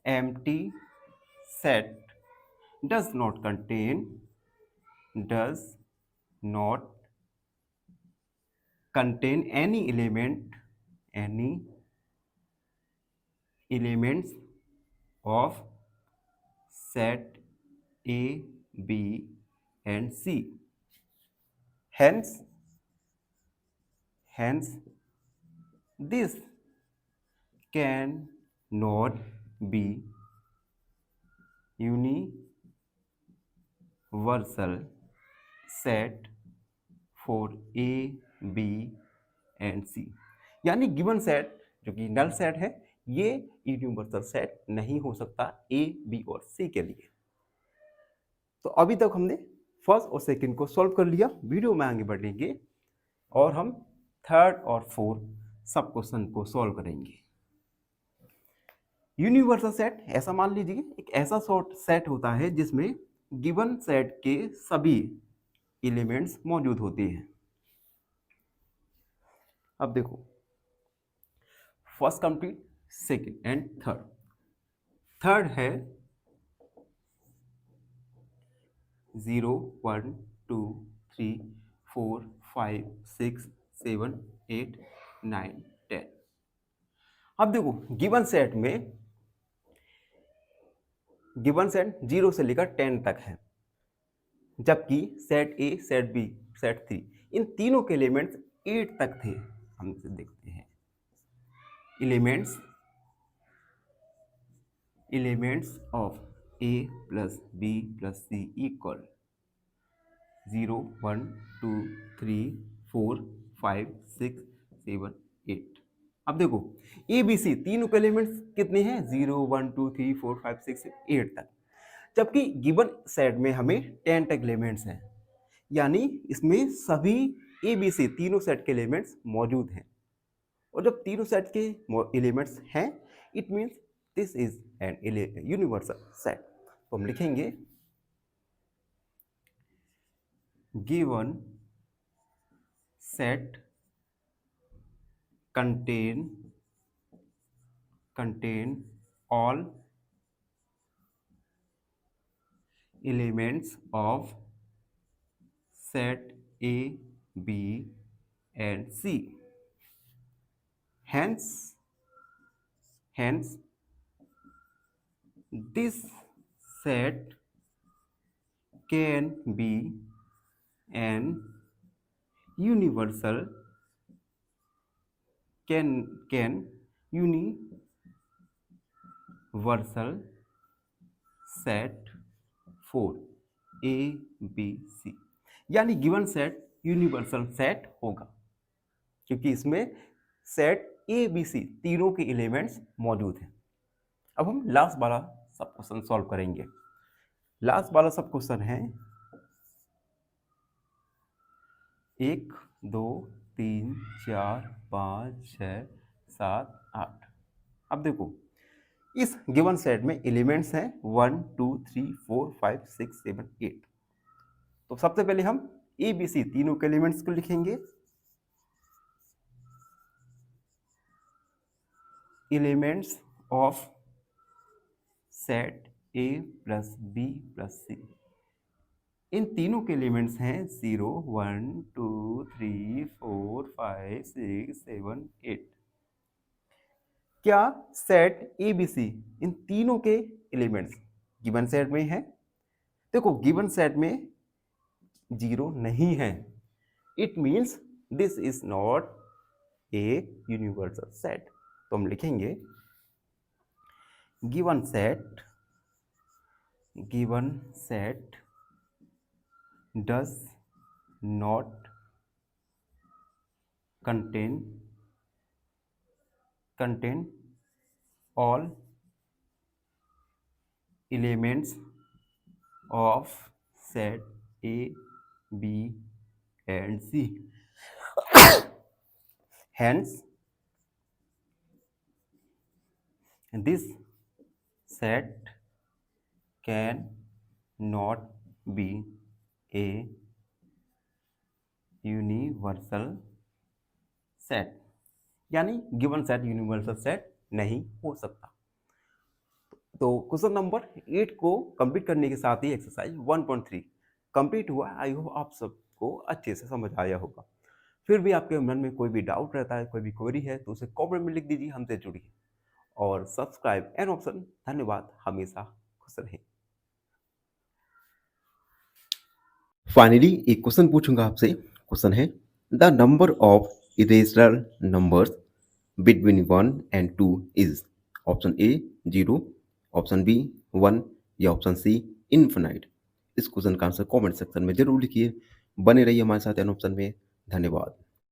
empty set does not contain any elements of set A, B and C. Hence this cannot be universal set for A, B and C। यानी गिवन सेट जो कि नल सेट है ये यूनिवर्सल सेट नहीं हो सकता ए, बी और सी के लिए। तो अभी तक हमने फर्स्ट और सेकंड को सॉल्व कर लिया। वीडियो में आगे बढ़ेंगे और हम थर्ड और फोर्थ सब क्वेश्चन को सॉल्व करेंगे। यूनिवर्सल सेट ऐसा मान लीजिए एक ऐसा सेट होता है जिसमें गिवन सेट के सभी एलिमेंट्स मौजूद होते हैं। अब देखो first complete, second and third. Third है 0 1 2 3 4 5 6 7 8 9 10। अब देखो गिवन सेट में गिवन सेट 0 से लेकर 10 तक है, जबकि set A, set B, set 3 इन तीनों के एलिमेंट्स 8 तक थे। हम इसे देखते हैं। Elements of A plus B plus C equal 0 1 2 3 4 5 6 7 8। अब देखो ए बी सी तीनों के एलिमेंट्स कितने हैं? 0 1 2 3 4 5 6 8 तक, जबकि गिवन सेट में हमें 10 तक एलिमेंट्स हैं। यानी इसमें सभी ए बी सी तीनों सेट के एलिमेंट्स मौजूद हैं। और जब तीनों सेट के एलिमेंट्स हैं it means this is an universal set. तो हम लिखेंगे given set contain all elements of set A, B and C. Hence this set can be an universal set for A B C. यानी given set universal set होगा क्योंकि इसमें set A B सी तीनों के elements मौजूद हैं। अब हम लास्ट वाला सब क्वेश्चन सॉल्व करेंगे। लास्ट वाला सब क्वेश्चन है 1 2 3 4 5 6 7 8। अब देखो इस गिवन सेट में एलिमेंट्स हैं 1 2 3 4 5 6 7 8। तो सबसे पहले हम ए बी सी तीनों के एलिमेंट्स को लिखेंगे। Elements of set A plus B plus C. इन तीनों के एलिमेंट्स हैं 0 1 2 3 4 5 6 7 8। क्या सेट ए बी सी इन तीनों के एलिमेंट्स गिवन सेट में है? देखो गिवन सेट में 0 नहीं है, it means this is not A universal set. तो हम लिखेंगे given set does not contain all elements of set A, B and C. Hence, this set can not be a universal set, यानी given set universal set नहीं हो सकता। तो question number 8 को complete करने के साथ ही एक्सरसाइज 1.3 कंप्लीट हुआ। आई होप आप सबको अच्छे से समझ आया होगा। फिर भी आपके मन में कोई भी डाउट रहता है, कोई भी क्वेरी है, तो उसे कमेंट में लिख दीजिए, हमसे जुड़िए और सब्सक्राइब एन ऑप्शन। धन्यवाद, हमेशा खुश रहें। फाइनली एक क्वेश्चन पूछूंगा आपसे। क्वेश्चन है, the number of irrational numbers between 1 and 2 इज ऑप्शन ए 0, ऑप्शन बी 1 या ऑप्शन सी इनफिनाइट। इस क्वेश्चन का आंसर कमेंट सेक्शन में जरूर लिखिए। बने रहिए हमारे साथ एन ऑप्शन में। धन्यवाद।